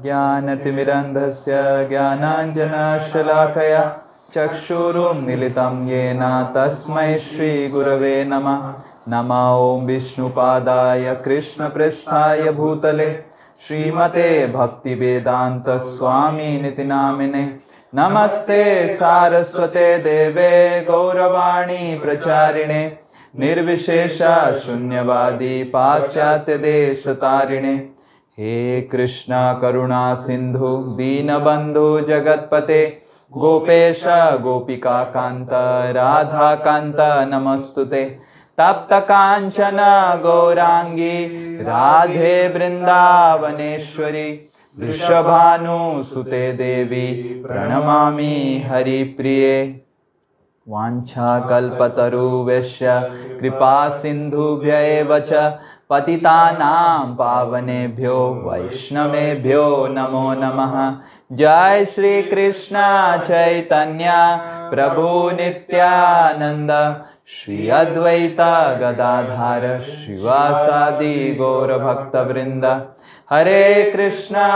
ज्ञानतिमिरन्धस्य ज्ञानाञ्जनशलाकया चक्षुरुन्मीलितं येन तस्मै श्रीगुरवे नमः। नमो ॐ विष्णुपादाय कृष्णपृष्ठाय भूतले श्रीमते भक्तिवेदान्तस्वामिनिति नामिने। नमस्ते सारस्वते देवे गौरवाणी प्रचारिणे निर्विशेष शून्यवादी पाश्चात्य देशतारिणे। हे कृष्ण करुणा सिंधु दीनबंधु जगतपते गोपेश गोपिका कांत राधा कांत नमस्तुते। तप्त कांचन गौरांगी राधे वृंदावनेश्वरी वृषभानुसुते देवी प्रणमामि हरिप्रिये। वाञ्छाकल्पतरुभ्यश्च कृपा सिन्धुभ्यैव च पतितानां पावनेभ्यो वैष्णवेभ्यो नमो नमः। जय श्री कृष्ण चैतन्य प्रभु नित्यानंद श्री अद्वैत गदाधर श्रीवासादि गौरभक्तवृंद। हरे कृष्णा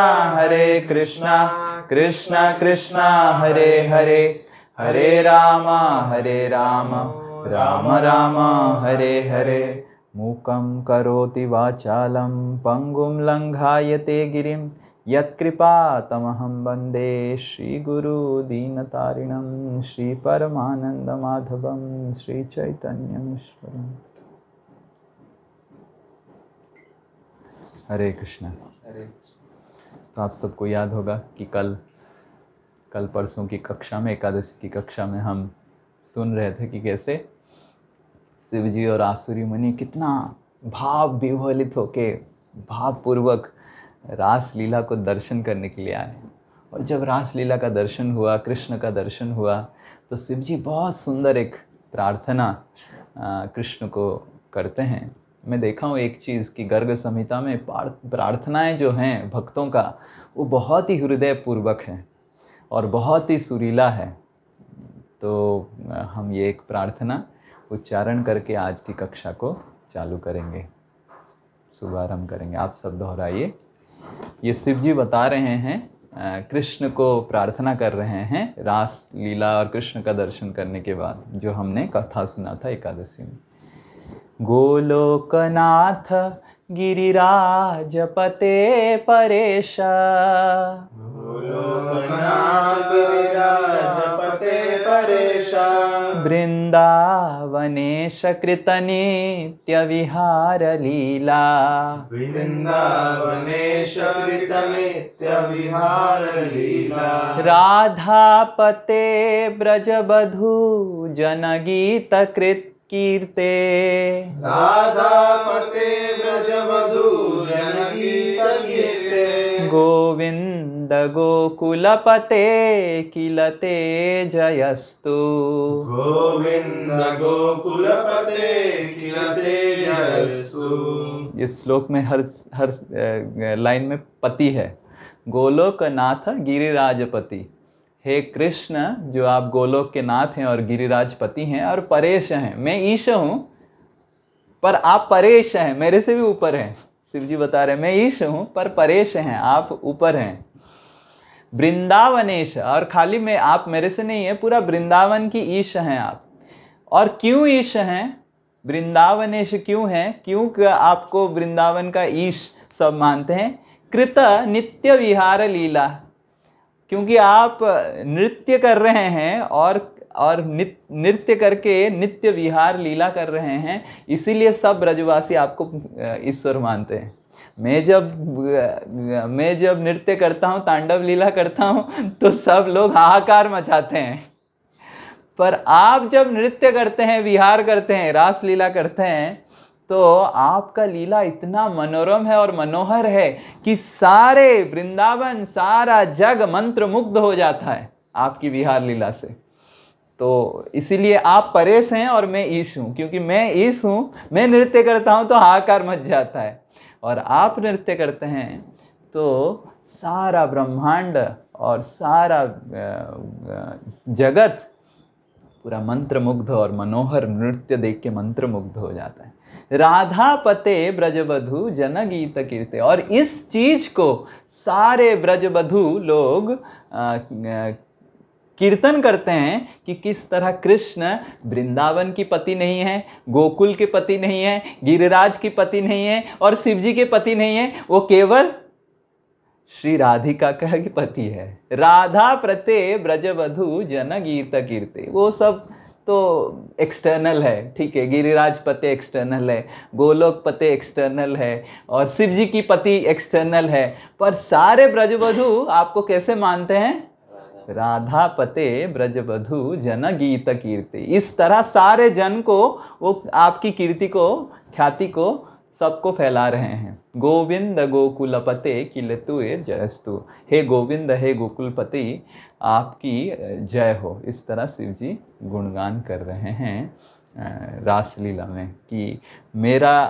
कृष्णा कृष्णा हरे हरे हरे राम राम राम हरे हरे। मूकं करोति वाचालं पंगुं लंघायते गिरिं यत्कृपातमहं वन्दे श्रीगुरुदीनतारिणं श्रीपरमानन्दमाधवं श्रीचैतन्यमीश्वरम्। हरे कृष्णा। तो आप सबको याद होगा कि कल परसों की कक्षा में, एकादशी की कक्षा में हम सुन रहे थे कि कैसे शिवजी और आसुरी मुनि कितना भाव विह्वलित होके भावपूर्वक रास लीला को दर्शन करने के लिए आए। और जब रास लीला का दर्शन हुआ, कृष्ण का दर्शन हुआ, तो शिवजी बहुत सुंदर एक प्रार्थना कृष्ण को करते हैं। मैं देखा हूँ एक चीज़ कि गर्ग संहिता में प्रार्थनाएं जो हैं भक्तों का, वो बहुत ही हृदयपूर्वक है और बहुत ही सुरीला है। तो हम ये एक प्रार्थना उच्चारण करके आज की कक्षा को चालू करेंगे, शुभारंभ करेंगे। आप सब दोहराइए। ये शिव जी बता रहे हैं, कृष्ण को प्रार्थना कर रहे हैं रास लीला और कृष्ण का दर्शन करने के बाद, जो हमने कथा सुना था एकादशी में। गोलोकनाथ गिरिराजपते परेश, गोलोकनाथ गिरिराजपते परेश, वृंदावनेश कृतनित्यविहार लीला, वृंदावनेश कृतनित्यविहार लीला, राधापते ब्रजबधू जनगीत कृत कीर्ते, राधापते ब्रजवधू जनगीत कीर्ते, गोविंद गोकुलपते किलते जयस्तु, गोविंद गोकुलपते किलते जयस्तु। इस श्लोक में हर लाइन में पति है। गोलोकनाथ गिरिराजपति, हे कृष्ण जो आप गोलोक के नाथ हैं और गिरिराजपति हैं और परेश हैं। मैं ईश हूँ पर आप परेश हैं, मेरे से भी ऊपर हैं। शिव जी बता रहे हैं मैं ईश हूँ पर परेश हैं, आप ऊपर हैं। वृंदावनेश, और खाली में आप मेरे से नहीं है, पूरा वृंदावन की ईश हैं आप। और क्यों ईश हैं, वृंदावनेश क्यों हैं, क्यों आपको वृंदावन का ईश सब मानते हैं। कृत नित्य विहार लीला, क्योंकि आप नृत्य कर रहे हैं और नृत्य करके नित्य विहार लीला कर रहे हैं, इसीलिए सब ब्रजवासी आपको ईश्वर मानते हैं। मैं जब नृत्य करता हूँ, तांडव लीला करता हूँ, तो सब लोग हाहाकार मचाते हैं। पर आप जब नृत्य करते हैं, विहार करते हैं, रास लीला करते हैं, तो आपका लीला इतना मनोरम है और मनोहर है कि सारे वृंदावन, सारा जग मंत्र मुग्ध हो जाता है आपकी विहार लीला से। तो इसीलिए आप परेश हैं और मैं ईश हूँ, क्योंकि मैं ईश हूँ, मैं नृत्य करता हूँ तो हाहाकार मच जाता है, और आप नृत्य करते हैं तो सारा ब्रह्मांड और सारा जगत पूरा मंत्रमुग्ध और मनोहर नृत्य देख के मंत्रमुग्ध हो जाता है। राधापते ब्रजवधु जन गीत कीर्ते। और इस चीज को सारे ब्रजवधु लोग कीर्तन करते हैं कि किस तरह कृष्ण वृंदावन की पति नहीं है, गोकुल के पति नहीं है, गिरिराज की पति नहीं है और शिव जी के पति नहीं है, वो केवल श्री राधिका का ही पति है। राधा प्रते ब्रजवधु जन गीत कीर्ते, वो सब तो एक्सटर्नल है, ठीक है। गिरिराज पति एक्सटर्नल है, गोलोक पति एक्सटर्नल है और शिव जी की पति एक्सटर्नल है, पर सारे ब्रजवधु आपको कैसे मानते हैं? राधा पते ब्रजवधु जन गीत कीर्ति। इस तरह सारे जन को वो आपकी कीर्ति को, ख्याति को सबको फैला रहे हैं। गोविंद गोकुलपते किलतु जयस्तु, हे गोविंद हे गोकुलपति आपकी जय हो। इस तरह शिव जी गुणगान कर रहे हैं रासलीला में कि मेरा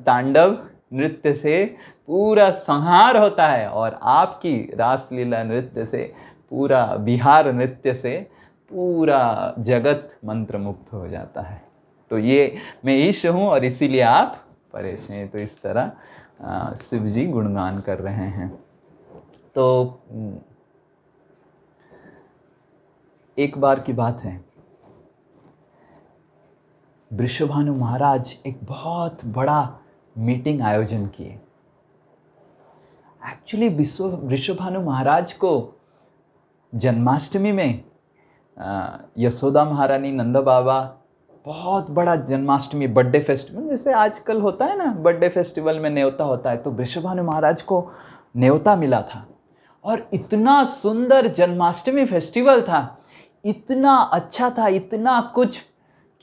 तांडव नृत्य से पूरा संहार होता है और आपकी रासलीला नृत्य से, पूरा बिहार नृत्य से पूरा जगत मंत्र मुक्त हो जाता है। तो ये मैं ईश हूँ और इसीलिए आप परेश हैं। तो इस तरह शिव जी गुणगान कर रहे हैं। तो एक बार की बात है, वृषभानु महाराज एक बहुत बड़ा मीटिंग आयोजन किए। एक्चुअली वृषभानु महाराज को जन्माष्टमी में यशोदा महारानी, नंद बाबा बहुत बड़ा जन्माष्टमी बर्थडे फेस्टिवल जैसे आजकल होता है ना, बर्थडे फेस्टिवल में न्योता होता है, तो वृषभानु महाराज को न्योता मिला था और इतना सुंदर जन्माष्टमी फेस्टिवल था, इतना अच्छा था, इतना कुछ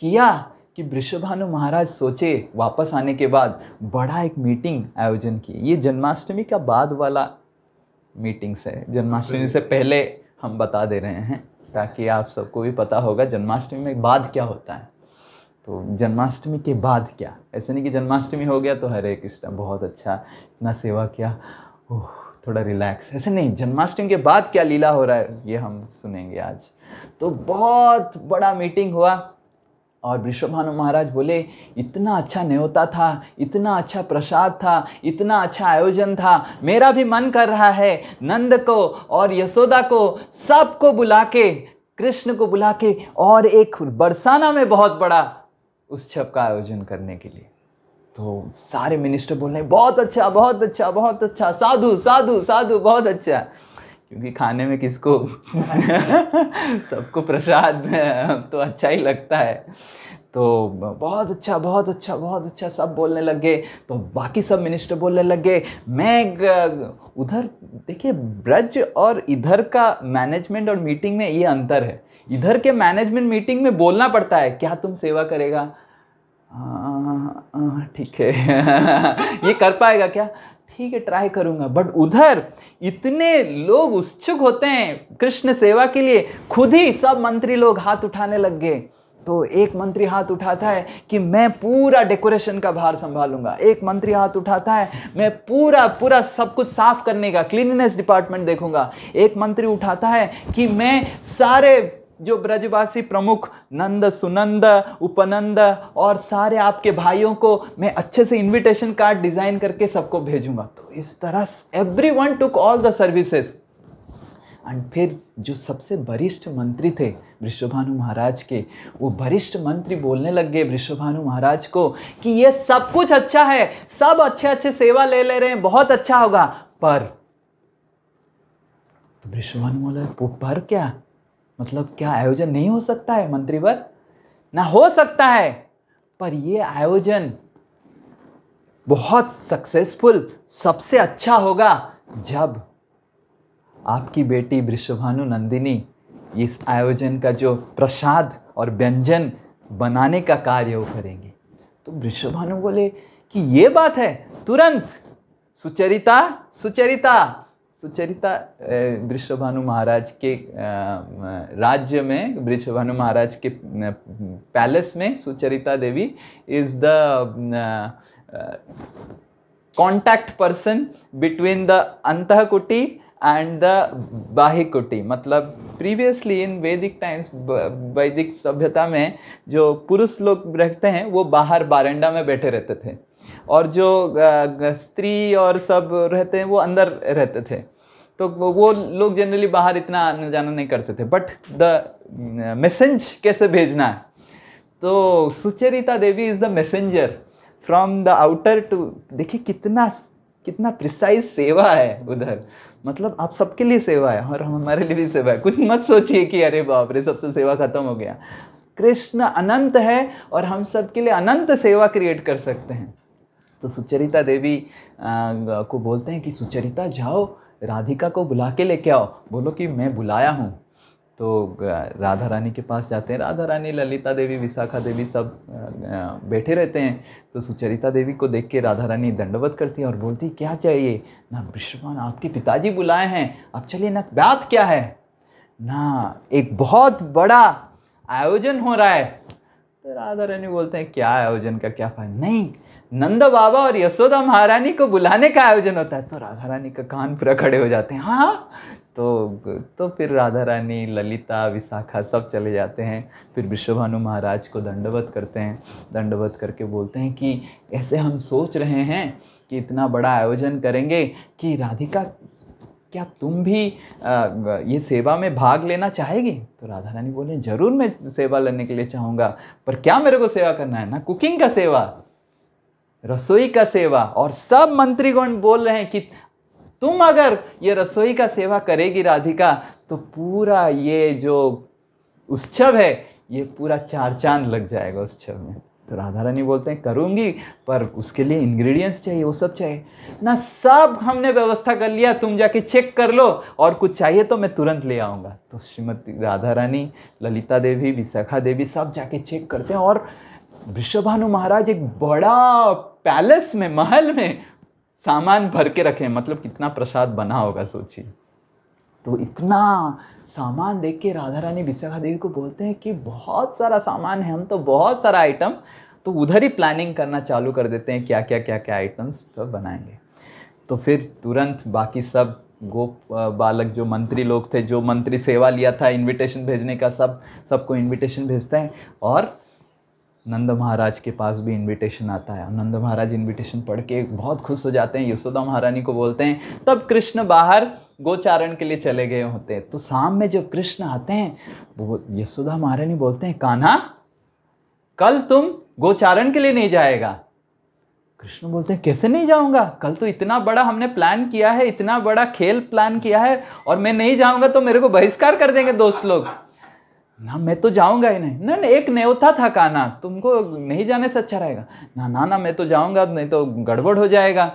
किया कि वृषभानु महाराज सोचे वापस आने के बाद बड़ा एक मीटिंग आयोजन की। ये जन्माष्टमी का बाद वाला मीटिंग्स है, जन्माष्टमी से पहले हम बता दे रहे हैं ताकि आप सबको भी पता होगा जन्माष्टमी में बाद क्या होता है। तो जन्माष्टमी के बाद क्या, ऐसे नहीं कि जन्माष्टमी हो गया तो हरे कृष्णा बहुत अच्छा, इतना सेवा किया, ओह थोड़ा रिलैक्स, ऐसे नहीं। जन्माष्टमी के बाद क्या लीला हो रहा है ये हम सुनेंगे आज। तो बहुत बड़ा मीटिंग हुआ और वृषभानु महाराज बोले इतना अच्छा न्योता था, इतना अच्छा प्रसाद था, इतना अच्छा आयोजन था, मेरा भी मन कर रहा है नंद को और यशोदा को सबको बुला के, कृष्ण को बुला के और एक बरसाना में बहुत बड़ा उत्सव का आयोजन करने के लिए। तो सारे मिनिस्टर बोल रहे बहुत अच्छा बहुत अच्छा बहुत अच्छा, साधु साधु साधु, बहुत अच्छा, क्योंकि खाने में किसको सबको प्रसाद तो अच्छा ही लगता है। तो बहुत अच्छा बहुत अच्छा बहुत अच्छा सब बोलने लगे। तो बाकी सब मिनिस्टर बोलने लगे। मैं उधर देखिए, ब्रज और इधर का मैनेजमेंट और मीटिंग में ये अंतर है। इधर के मैनेजमेंट मीटिंग में बोलना पड़ता है क्या तुम सेवा करेगा, ठीक है ये कर पाएगा क्या, ठीक है ट्राई करूंगा। बट उधर इतने लोग उत्सुक होते हैं कृष्ण सेवा के लिए, खुद ही सब मंत्री लोग हाथ उठाने लग गए। तो एक मंत्री हाथ उठाता है कि मैं पूरा डेकोरेशन का भार संभालूंगा, एक मंत्री हाथ उठाता है मैं पूरा सब कुछ साफ करने का क्लीननेस डिपार्टमेंट देखूंगा, एक मंत्री उठाता है कि मैं सारे जो ब्रजवासी प्रमुख नंद, सुनंद, उपनंद और सारे आपके भाइयों को मैं अच्छे से इनविटेशन कार्ड डिजाइन करके सबको भेजूंगा। तो इस तरह everyone took all the services. And फिर जो सबसे वरिष्ठ मंत्री थे वृषभानु महाराज के, वो वरिष्ठ मंत्री बोलने लग गए वृषभानु महाराज को कि ये सब कुछ अच्छा है, सब अच्छे अच्छे सेवा ले रहे हैं, बहुत अच्छा होगा, पर तो वृषभानु बोला पर क्या, मतलब क्या आयोजन नहीं हो सकता है मंत्रीवर? ना हो सकता है, पर ये आयोजन बहुत सक्सेसफुल, सबसे अच्छा होगा जब आपकी बेटी वृषभानु नंदिनी इस आयोजन का जो प्रसाद और व्यंजन बनाने का कार्य वो करेंगे। तो वृषभानु बोले कि ये बात है, तुरंत सुचरिता सुचरिता सुचरिता वृषभानु महाराज के राज्य में, वृषभानु महाराज के पैलेस में Sucharita Devi is the contact person between the Antahkuti and the Bahikuti, मतलब प्रीवियसली इन वैदिक टाइम्स, वैदिक सभ्यता में जो पुरुष लोग रहते हैं वो बाहर बारंडा में बैठे रहते थे, और जो स्त्री और सब रहते हैं वो अंदर रहते थे। तो वो लोग जनरली बाहर इतना आना जाना नहीं करते थे। बट द मैसेज कैसे भेजना है, तो Sucharita Devi is the messenger from the outer to. देखिए कितना कितना प्रिसाइज सेवा है उधर, मतलब आप सबके लिए सेवा है और हमारे लिए भी सेवा है। कुछ मत सोचिए कि अरे बाप रे सबसे सेवा खत्म हो गया। कृष्ण अनंत है और हम सबके लिए अनंत सेवा क्रिएट कर सकते हैं। तो सुचरिता देवी को बोलते हैं कि सुचरिता जाओ राधिका को बुला के लेके आओ, बोलो कि मैं बुलाया हूँ। तो राधा रानी के पास जाते हैं। राधा रानी, ललिता देवी, विशाखा देवी सब बैठे रहते हैं। तो सुचरिता देवी को देख के राधा रानी दंडवत करती है और बोलती क्या चाहिए ना, वृषभान आपके पिताजी बुलाए हैं, अब चलिए ना, बात क्या है ना, एक बहुत बड़ा आयोजन हो रहा है। तो राधा रानी बोलते हैं क्या आयोजन का क्या फायदा, नहीं नंद बाबा और यशोदा महारानी को बुलाने का आयोजन होता है। तो राधा रानी का कान पूरा खड़े हो जाते हैं। हाँ, तो फिर राधा रानी, ललिता, विशाखा सब चले जाते हैं। फिर वृषभानु महाराज को दंडवत करते हैं। दंडवत करके बोलते हैं कि ऐसे हम सोच रहे हैं कि इतना बड़ा आयोजन करेंगे कि राधिका क्या तुम भी ये सेवा में भाग लेना चाहेगी। तो राधा रानी बोले जरूर मैं सेवा लेने के लिए चाहूँगा, पर क्या मेरे को सेवा करना है ना, कुकिंग का सेवा, रसोई का सेवा। और सब मंत्रीगण बोल रहे हैं कि तुम अगर ये रसोई का सेवा करेगी राधिका, तो पूरा ये जो उत्सव है ये पूरा 4 चांद लग जाएगा उत्सव में। तो राधा रानी बोलते हैं करूंगी, पर उसके लिए इंग्रेडिएंट्स चाहिए, वो सब चाहिए ना, सब हमने व्यवस्था कर लिया, तुम जाके चेक कर लो और कुछ चाहिए तो मैं तुरंत ले आऊँगा। तो श्रीमती राधा रानी, ललिता देवी, विशाखा देवी सब जाके चेक करते हैं। और वृषभानु महाराज एक बड़ा पैलेस में, महल में सामान भर के रखे हैं, मतलब कितना प्रसाद बना होगा सोचिए। तो इतना सामान देख के राधा रानी विशाखा देवी को बोलते हैं कि बहुत सारा सामान है, हम तो बहुत सारा आइटम, तो उधर ही प्लानिंग करना चालू कर देते हैं क्या क्या आइटम्स सब बनाएंगे। तो फिर तुरंत बाकी सब गोप बालक जो मंत्री लोग थे, जो मंत्री सेवा लिया था इन्विटेशन भेजने का, सबको इन्विटेशन भेजते हैं। और नंद महाराज के पास भी इनविटेशन आता है। नंद महाराज इनविटेशन पढ़ के बहुत खुश हो जाते हैं, यशोदा महारानी को बोलते हैं। तब कृष्ण बाहर गोचारण के लिए चले गए होते हैं। तो शाम में जब कृष्ण आते हैं, वो यशोदा महारानी बोलते हैं कान्हा कल तुम गोचारण के लिए नहीं जाएगा। कृष्ण बोलते हैं कैसे नहीं जाऊंगा, कल तो इतना बड़ा हमने प्लान किया है, इतना बड़ा खेल प्लान किया है, और मैं नहीं जाऊंगा तो मेरे को बहिष्कार कर देंगे दोस्त लोग ना, मैं तो जाऊंगा ही नहीं। ना एक न्योता था कान्हा, तुमको नहीं जाने से अच्छा रहेगा। ना मैं तो जाऊंगा, नहीं तो गड़बड़ हो जाएगा।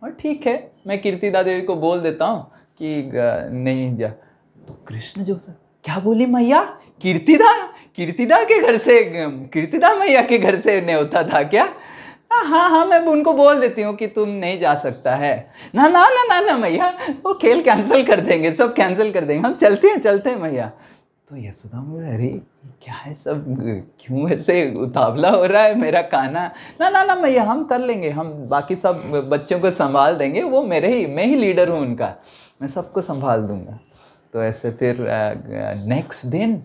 और ठीक है, मैं कीर्तिदा देवी को बोल देता हूँ कि नहीं जा। तो कृष्ण जो क्या बोली मैया, कीर्तिदा के घर से, कीर्तिदा मैया के घर से न्योता था क्या? हाँ मैं उनको बोल देती हूँ कि तुम नहीं जा सकता है। ना मैया, वो खेल कैंसिल कर देंगे, सब कैंसिल कर देंगे, हम चलते हैं मैया। तो यशोदा बोले अरे क्या है सब, क्यों ऐसे उतावला हो रहा है मेरा कान्हा? ना मैया हम कर लेंगे, हम बाकी सब बच्चों को संभाल देंगे, वो मैं ही लीडर हूँ उनका, मैं सबको संभाल दूंगा। तो ऐसे फिर नेक्स्ट दिन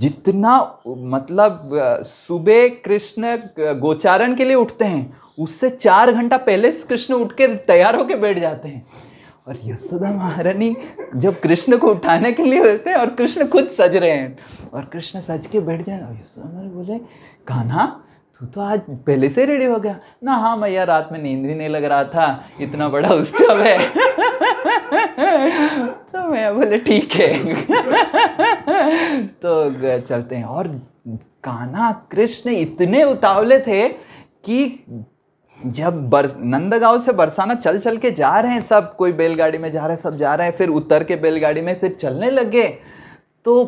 जितना मतलब सुबह कृष्ण गोचारण के लिए उठते हैं, उससे 4 घंटा पहले कृष्ण उठ के तैयार होके बैठ जाते हैं। और यशोदा महारानी जब कृष्ण को उठाने के लिए होते हैं और कृष्ण खुद सज रहे हैं, और कृष्ण सज के बैठ जाए, और यशोदा महारानी बोले कान्हा तू तो आज पहले से रेडी हो गया ना? हाँ मैया, रात में नींद भी नहीं लग रहा था, इतना बड़ा उत्सव है। तो मैं बोले ठीक है। तो चलते हैं। और कान्हा कृष्ण इतने उतावले थे कि जब नंदगांव से बरसाना चल के जा रहे हैं, सब कोई बैलगाड़ी में जा रहे हैं, सब जा रहे हैं, फिर उतर के बैलगाड़ी में फिर चलने लगे। तो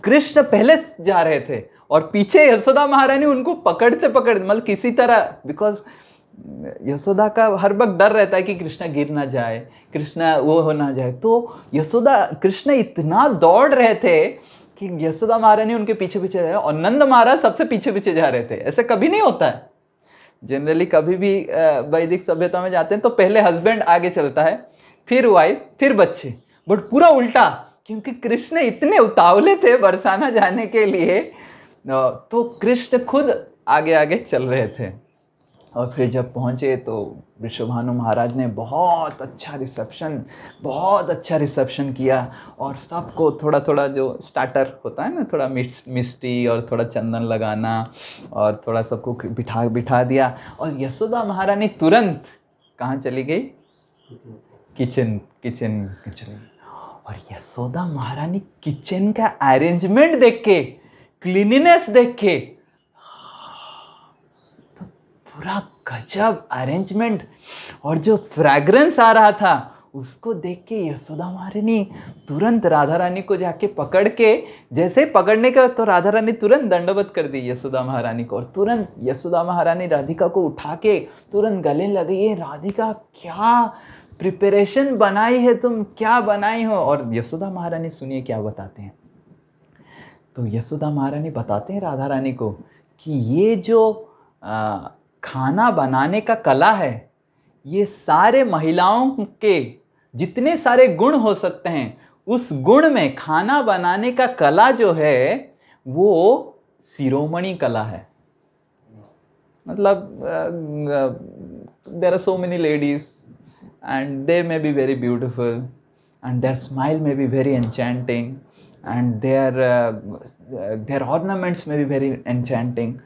कृष्ण पहले जा रहे थे और पीछे यशोदा महारानी उनको पकड़ते मतलब किसी तरह, बिकॉज यशोदा का हर वक्त डर रहता है कि कृष्ण गिर ना जाए, कृष्ण वो हो ना जाए। तो कृष्ण इतना दौड़ रहे थे कि यशोदा महारानी उनके पीछे जा रहे, और नंद महाराज सबसे पीछे जा रहे थे। ऐसे कभी नहीं होता है जनरली, कभी भी वैदिक सभ्यता में जाते हैं तो पहले हस्बैंड आगे चलता है, फिर वाइफ, फिर बच्चे, बट पूरा उल्टा, क्योंकि कृष्ण इतने उतावले थे बरसाना जाने के लिए, तो कृष्ण खुद आगे आगे चल रहे थे। और फिर जब पहुँचे तो वृषभानु महाराज ने बहुत अच्छा रिसेप्शन किया, और सबको थोड़ा थोड़ा जो स्टार्टर होता है ना, थोड़ा मिष्टी और थोड़ा चंदन लगाना, और थोड़ा सबको बिठा दिया। और यशोदा महारानी तुरंत कहाँ चली गई? किचन चली। और यशोदा महारानी किचन का अरेंजमेंट देख के, क्लीनिनेस देख के, तो पूरा गजब अरेंजमेंट, और जो फ्रैग्रेंस आ रहा था उसको देख के यशोदा महारानी तुरंत राधा रानी को जाके पकड़ के, जैसे पकड़ने का तो राधा रानी तुरंत दंडवत कर दी यशोदा महारानी को, और तुरंत यशोदा महारानी राधिका को उठा के तुरंत गले लगी, ये राधिका क्या प्रिपरेशन बनाई है, तुम क्या बनाई हो। और यशोदा महारानी सुनिए क्या बताते हैं। तो यशोदा महारानी बताते हैं राधा रानी को कि ये जो खाना बनाने का कला है, ये सारे महिलाओं के जितने सारे गुण हो सकते हैं, उस गुण में खाना बनाने का कला जो है वो शिरोमणि कला है। मतलब there are so many ladies and they may be very beautiful and their smile may be very enchanting and their ornaments may be very enchanting,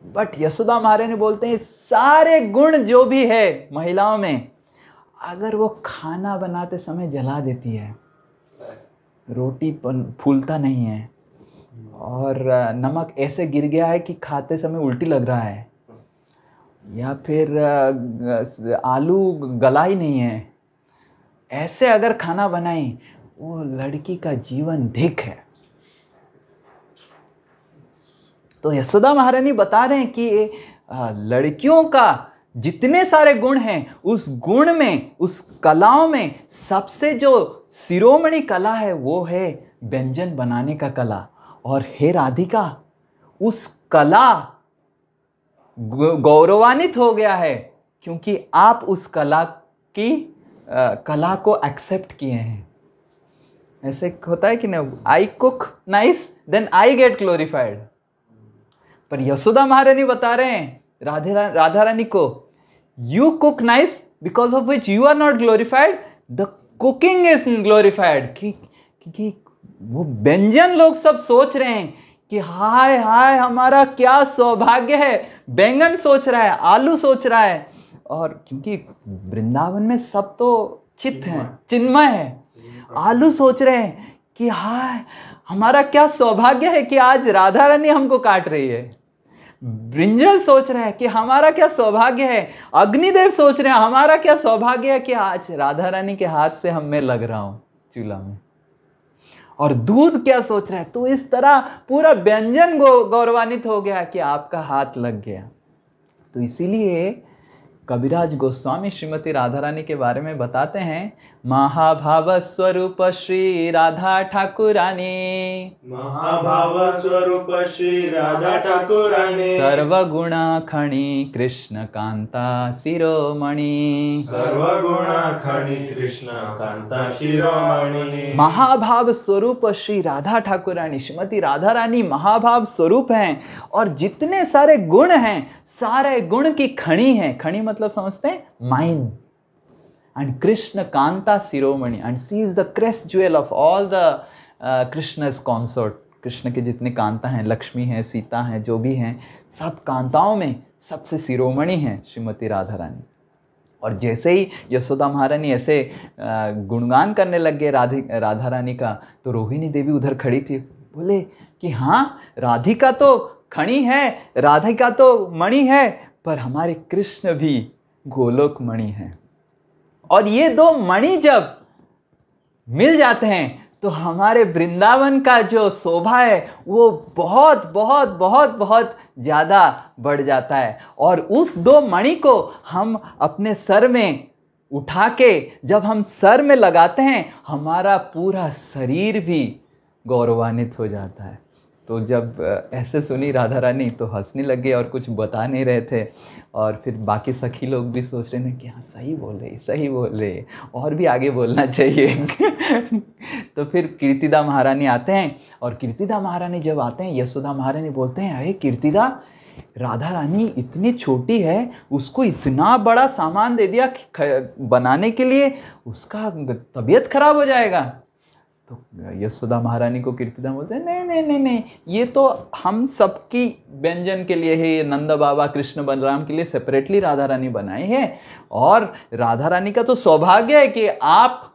but Yashoda महारानी बोलते हैं सारे गुण जो भी है महिलाओं में, अगर वो खाना बनाते समय जला देती है, रोटी फूलता नहीं है, और नमक ऐसे गिर गया है कि खाते समय उल्टी लग रहा है, या फिर आलू गला ही नहीं है, ऐसे अगर खाना बनाई, वो लड़की का जीवन धिक है। तो यशोदा महारानी बता रहे हैं कि लड़कियों का जितने सारे गुण हैं, उस गुण में, उस कलाओं में सबसे जो शिरोमणि कला है वो है व्यंजन बनाने का कला। और हे राधिका, उस कला गौरवान्वित हो गया है क्योंकि आप उस कला को एक्सेप्ट किए हैं। ऐसे होता है कि ना, I cook nice then I get glorified. पर यशोदा महारानी बता रहे हैं राधा रानी को, you cook nice because of which you are not glorified, the cooking is glorified. क्योंकि वो व्यंजन लोग सब सोच रहे हैं कि हाय हाय हमारा क्या सौभाग्य है, बैंगन सोच रहा है, आलू सोच रहा है। और क्योंकि वृंदावन में सब तो चित्त है, चिन्मय है, आलू सोच रहे हैं कि हाय हमारा क्या सौभाग्य है कि आज राधा रानी हमको काट रही है। ब्रिंजल सोच रहे हैं कि हमारा क्या सौभाग्य है, अग्निदेव सोच रहे हैं हमारा क्या सौभाग्य है कि आज राधा रानी के हाथ से मैं लग रहा हूं चूल्हा में। और दूध क्या सोच रहा है। तो इस तरह पूरा व्यंजन गौरवान्वित हो गया कि आपका हाथ लग गया। तो इसीलिए कविराज गोस्वामी श्रीमती राधा रानी के बारे में बताते हैं, महाभाव स्वरूप श्री राधा ठाकुरानी, महाभाव स्वरूप श्री राधा ठाकुरानी, सर्वगुण खणी कृष्ण कांता शिरोमणि, सर्वगुण खणी कृष्ण कांता शिरोमणि। महाभाव स्वरूप श्री राधा ठाकुरानी, श्रीमती राधा रानी महाभाव स्वरूप हैं, और जितने सारे गुण हैं सारे गुण की खणी है। खणी मतलब समझते हैं, mine. And Krishna Kanta Shiromani, and she is the crest jewel of all the Krishna's consort. Krishna के जितने कांता हैं, लक्ष्मी हैं, सीता हैं, जो भी हैं, सब कांताओं में सबसे शिरोमणि हैं श्रीमती राधा रानी। और जैसे ही यशोदा महारानी ऐसे गुणगान करने लग गए राधा रानी का, तो रोहिणी देवी उधर खड़ी थी, बोले कि हाँ राधिका तो खणी है, राधिका तो मणि है, पर हमारे कृष्ण भी गोलोक मणि हैं। और ये दो मणि जब मिल जाते हैं तो हमारे वृंदावन का जो शोभा है वो बहुत बहुत बहुत बहुत ज़्यादा बढ़ जाता है। और उस दो मणि को हम अपने सर में उठा के जब हम सर में लगाते हैं, हमारा पूरा शरीर भी गौरवान्वित हो जाता है। तो जब ऐसे सुनी राधा रानी तो हंसने लगे और कुछ बता नहीं रहे थे। और फिर बाकी सखी लोग भी सोच रहे हैं कि हाँ सही बोल रहे, सही बोल रहे, और भी आगे बोलना चाहिए। तो फिर कीर्तिदा महारानी आते हैं, और कीर्तिदा महारानी जब आते हैं यशोदा महारानी बोलते हैं, अरे कीर्तिदा, राधा रानी इतनी छोटी है, उसको इतना बड़ा सामान दे दिया बनाने के लिए, उसका तबीयत खराब हो जाएगा। तो यशोदा महारानी को कीर्तिदा बोलते हैं, नहीं नहीं नहीं नहीं, ये तो हम सबकी व्यंजन के लिए है, ये नंद बाबा कृष्ण बलराम के लिए सेपरेटली राधा रानी बनाई है। और राधा रानी का तो सौभाग्य है कि आप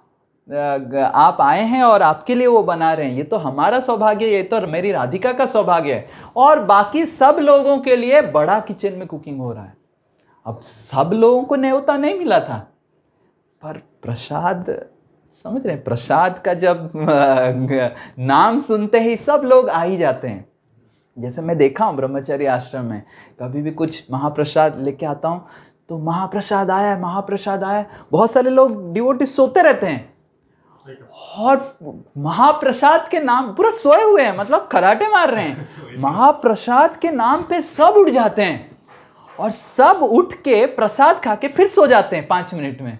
आए हैं और आपके लिए वो बना रहे हैं, ये तो हमारा सौभाग्य है, ये तो मेरी राधिका का सौभाग्य है। और बाकी सब लोगों के लिए बड़ा किचन में कुकिंग हो रहा है। अब सब लोगों को न्योता नहीं मिला था, पर प्रसाद, समझ रहे हैं, प्रसाद का जब नाम सुनते ही सब लोग आ ही जाते हैं। जैसे मैं देखा हूँ ब्रह्मचर्य आश्रम में, कभी भी कुछ महाप्रसाद लेके आता हूँ तो महाप्रसाद आया, महाप्रसाद आया, बहुत सारे लोग डिवोटी सोते रहते हैं और महाप्रसाद के नाम पूरा सोए हुए हैं, मतलब खराटे मार रहे हैं, महाप्रसाद के नाम पे सब उठ जाते हैं और सब उठ के प्रसाद खा के फिर सो जाते हैं 5 मिनट में।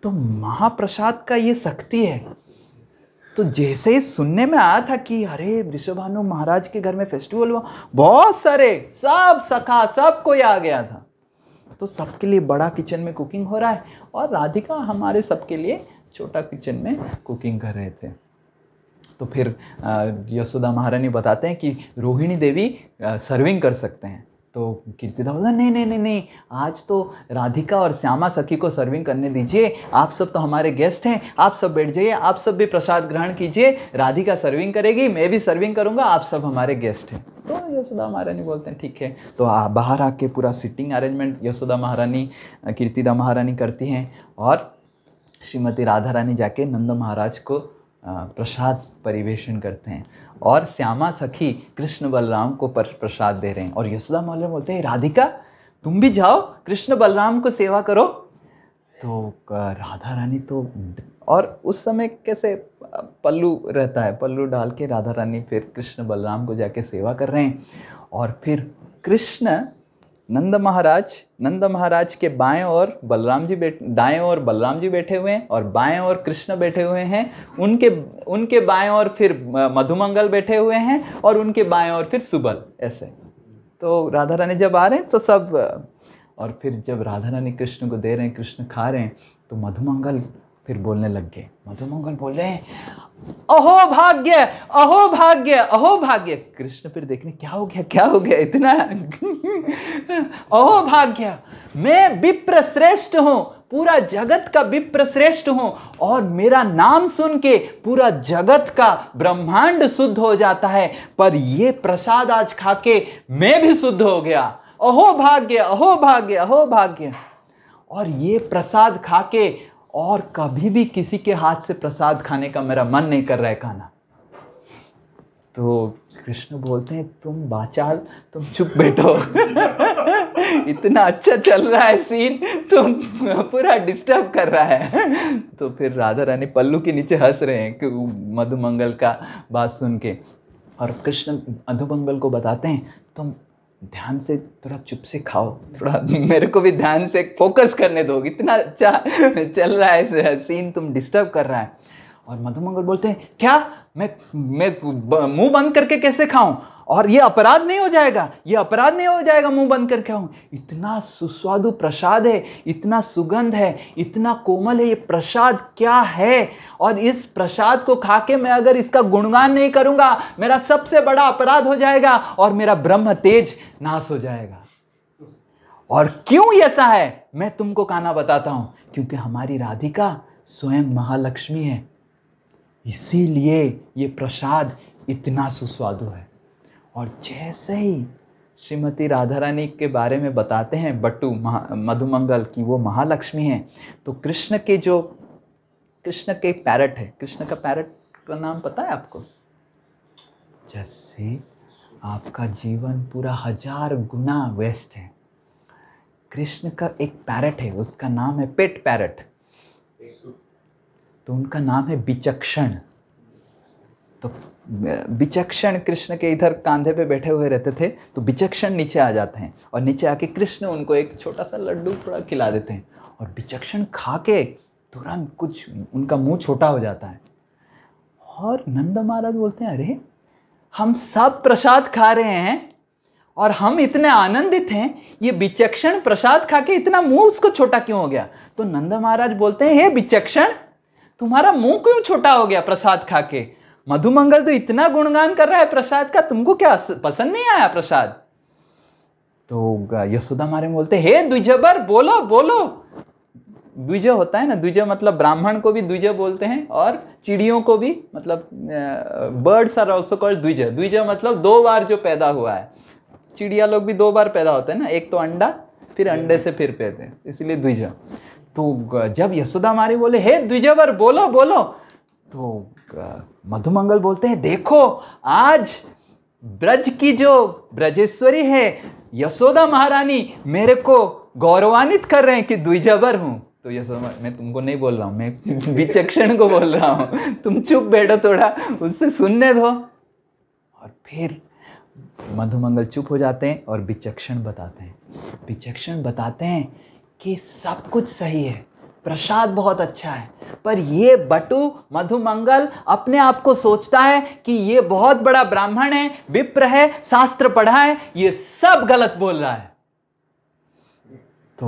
तो महाप्रसाद का ये शक्ति है। तो जैसे ही सुनने में आया था कि अरे वृषभानु महाराज के घर में फेस्टिवल हुआ, बहुत सारे सब सखा सब कोई आ गया था। तो सबके लिए बड़ा किचन में कुकिंग हो रहा है और राधिका हमारे सबके लिए छोटा किचन में कुकिंग कर रहे थे। तो फिर यशोदा महारानी बताते हैं कि रोहिणी देवी सर्विंग कर सकते हैं। तो कीर्तिदा बोला, नहीं नहीं नहीं नहीं, आज तो राधिका और श्यामा सखी को सर्विंग करने दीजिए, आप सब तो हमारे गेस्ट हैं, आप सब बैठ जाइए, आप सब भी प्रसाद ग्रहण कीजिए, राधिका सर्विंग करेगी, मैं भी सर्विंग करूंगा, आप सब हमारे गेस्ट हैं। तो यशोदा महारानी बोलते हैं ठीक है। तो बाहर आके पूरा सिटिंग अरेंजमेंट यशोदा महारानी कीर्तिदा महारानी करती हैं और श्रीमती राधा रानी जाके नंद महाराज को प्रसाद परिवेशन करते हैं और श्यामा सखी कृष्ण बलराम को प्रसाद दे रहे हैं। और यशोदा महारानी बोलते हैं, राधिका तुम भी जाओ कृष्ण बलराम को सेवा करो। तो राधा रानी तो, और उस समय कैसे पल्लू रहता है, पल्लू डाल के राधा रानी फिर कृष्ण बलराम को जाके सेवा कर रहे हैं। और फिर कृष्ण नंद महाराज के बाएं और बलराम जी दाएं और बलराम जी बैठे हुए हैं और बाएं और कृष्ण बैठे हुए हैं, उनके बाएं और फिर मधुमंगल बैठे हुए हैं और उनके बाएं और फिर सुबल, ऐसे। तो राधा रानी जब आ रहे हैं तो सब, और फिर जब राधा रानी कृष्ण को दे रहे हैं, कृष्ण खा रहे हैं, तो मधुमंगल फिर बोलने लग गए। मधुमंगल बोल रहे हैं, अहो भाग्य, अहो भाग्य, अहो भाग्य। कृष्ण फिर देखने, क्या हो गया, क्या हो गया इतना? अहो भाग्य, मैं विप्र श्रेष्ठ हूं, पूरा जगत का विप्र श्रेष्ठ हूं और मेरा नाम सुन के पूरा जगत का ब्रह्मांड शुद्ध हो जाता है, पर ये प्रसाद आज खा के मैं भी शुद्ध हो गया। अहो भाग्य, अहो भाग्य, अहो भाग्य। और ये प्रसाद खा के और कभी भी किसी के हाथ से प्रसाद खाने का मेरा मन नहीं कर रहा है खाना। तो कृष्ण बोलते हैं, तुम बाचाल, तुम चुप बैठो। इतना अच्छा चल रहा है सीन, तुम पूरा डिस्टर्ब कर रहा है। तो फिर राधा रानी पल्लू के नीचे हंस रहे हैं कि मधुमंगल का बात सुन के। और कृष्ण मधुमंगल को बताते हैं, तुम ध्यान से थोड़ा चुप से खाओ, थोड़ा मेरे को भी ध्यान से फोकस करने दो, इतना अच्छा चल रहा है सीन, तुम डिस्टर्ब कर रहा है। और मधुमंगल बोलते हैं, क्या मैं मुंह बंद करके कैसे खाऊं? और ये अपराध नहीं हो जाएगा, ये अपराध नहीं हो जाएगा मुंह बंद करके खाऊं? इतना सुस्वादु प्रसाद है, इतना सुगंध है, इतना कोमल है, ये प्रसाद क्या है? और इस प्रसाद को खा के मैं अगर इसका गुणगान नहीं करूंगा, मेरा सबसे बड़ा अपराध हो जाएगा और मेरा ब्रह्म तेज नाश हो जाएगा। और क्यों ऐसा है मैं तुमको कहना बताता हूं, क्योंकि हमारी राधिका स्वयं महालक्ष्मी है, इसीलिए ये प्रसाद इतना सुस्वादु है। और जैसे ही श्रीमती राधा रानी के बारे में बताते हैं बट्टू मधुमंगल की वो महालक्ष्मी है, तो कृष्ण के पैरट है, कृष्ण का पैरट का नाम पता है आपको? जैसे आपका जीवन पूरा 1000 गुना व्यस्त है, कृष्ण का एक पैरट है, उसका नाम है पेट पैरट, तो उनका नाम है विचक्षण। तो विचक्षण कृष्ण के इधर कांधे पे बैठे हुए रहते थे, तो विचक्षण नीचे आ जाते हैं और नीचे आके कृष्ण उनको एक छोटा सा लड्डू थोड़ा खिला देते हैं और विचक्षण खा के तुरंत कुछ उनका मुंह छोटा हो जाता है। और नंद महाराज बोलते हैं, अरे हम सब प्रसाद खा रहे हैं और हम इतने आनंदित हैं, ये विचक्षण प्रसाद खा के इतना मुंह उसको छोटा क्यों हो गया? तो नंद महाराज बोलते हैं, हे विचक्षण, तुम्हारा मुंह क्यों छोटा हो गया प्रसाद खा के? मधुमंगल तो इतना गुणगान कर रहा है प्रसाद का, तुमको क्या पसंद नहीं आया प्रसाद? तो यशोदा मारे बोलते, हे द्विजबर, बोलो बोलो। द्विज होता है ना, द्विज मतलब ब्राह्मण को भी द्विज बोलते हैं और चिड़ियों को भी, मतलब बर्ड्स आर ऑल्सो कॉल्ड द्विज। द्विज मतलब 2 बार जो पैदा हुआ है। चिड़िया लोग भी 2 बार पैदा होते हैं ना, एक तो अंडा, फिर अंडे से फिर पैदा हैं, इसलिए द्विज। तो जब यशोदा मारी बोले, हे द्विजवर, बोलो बोलो, तो मधुमंगल बोलते हैं, देखो आज ब्रज की जो ब्रजेश्वरी है यशोदा महारानी मेरे को गौरवान्वित कर रहे हैं कि द्विजवर हूं। तो यशोदा, मैं तुमको नहीं बोल रहा हूं, मैं विचक्षण को बोल रहा हूं, तुम चुप बैठो, थोड़ा उससे सुनने दो। और फिर मधुमंगल चुप हो जाते हैं और विचक्षण बताते हैं। विचक्षण बताते हैं कि सब कुछ सही है, प्रसाद बहुत अच्छा है, पर ये बटु मधुमंगल अपने आप को सोचता है कि ये बहुत बड़ा ब्राह्मण है, विप्र है, शास्त्र पढ़ा है, ये सब गलत बोल रहा है। तो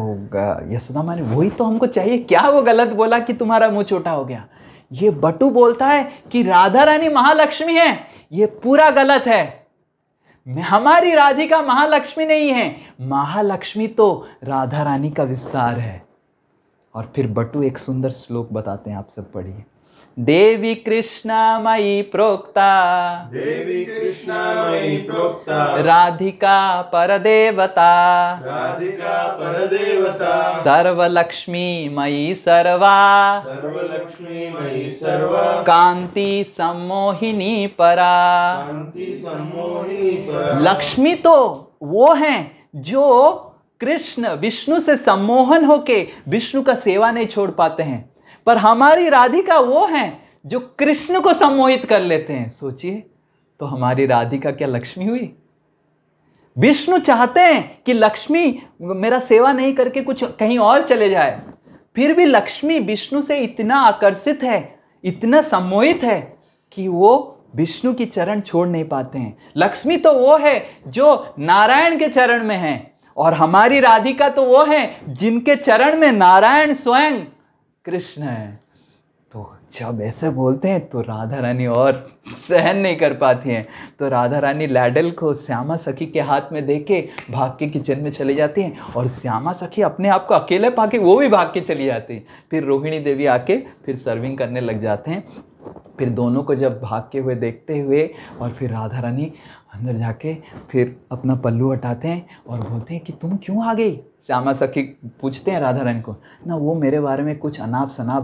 यशोदा माँ ने, वही तो हमको चाहिए, क्या वो गलत बोला कि तुम्हारा मुंह छोटा हो गया? ये बटु बोलता है कि राधा रानी महालक्ष्मी है, ये पूरा गलत है। हमारी राधिका महालक्ष्मी नहीं है, महालक्ष्मी तो राधा रानी का विस्तार है। और फिर बटु एक सुंदर श्लोक बताते हैं, आप सब पढ़िए। देवी कृष्णामयी प्रोक्ता, देवी कृष्णामयी प्रोक्ता, राधिका परदेवता, राधिका परदेवता, सर्वलक्ष्मी मयी सर्वा, सर्वलक्ष्मी मयी सर्वा, कांति सम्मोहिनी परा। कांति सम्मोहिनी परा। लक्ष्मी तो वो हैं जो कृष्ण विष्णु से सम्मोहन होके विष्णु का सेवा नहीं छोड़ पाते हैं, पर हमारी राधिका वो हैं जो कृष्ण को सम्मोहित कर लेते हैं। सोचिए, तो हमारी राधिका क्या लक्ष्मी हुई? विष्णु चाहते हैं कि लक्ष्मी मेरा सेवा नहीं करके कुछ कहीं और चले जाए, फिर भी लक्ष्मी विष्णु से इतना आकर्षित है, इतना सम्मोहित है कि वो विष्णु की चरण छोड़ नहीं पाते हैं। लक्ष्मी तो वो है जो नारायण के चरण में है, और हमारी राधिका तो वो है जिनके चरण में नारायण स्वयं कृष्ण है। तो जब ऐसे बोलते हैं तो राधा रानी और सहन नहीं कर पाती हैं, तो राधा रानी लैडल को श्यामा सखी के हाथ में देके भाग के किचन में चली जाती हैं, और श्यामा सखी अपने आप को अकेले पाके वो भी भाग के चली जाती हैं। फिर रोहिणी देवी आके फिर सर्विंग करने लग जाते हैं। फिर दोनों को जब भागते हुए देखते हुए, और फिर राधा रानी अंदर जाके फिर अपना पल्लू हटाते हैं और बोलते हैं कि तुम क्यों आ गई? श्यामा सखी पूछते हैं राधा रानी को ना, वो मेरे बारे में कुछ अनाप शनाप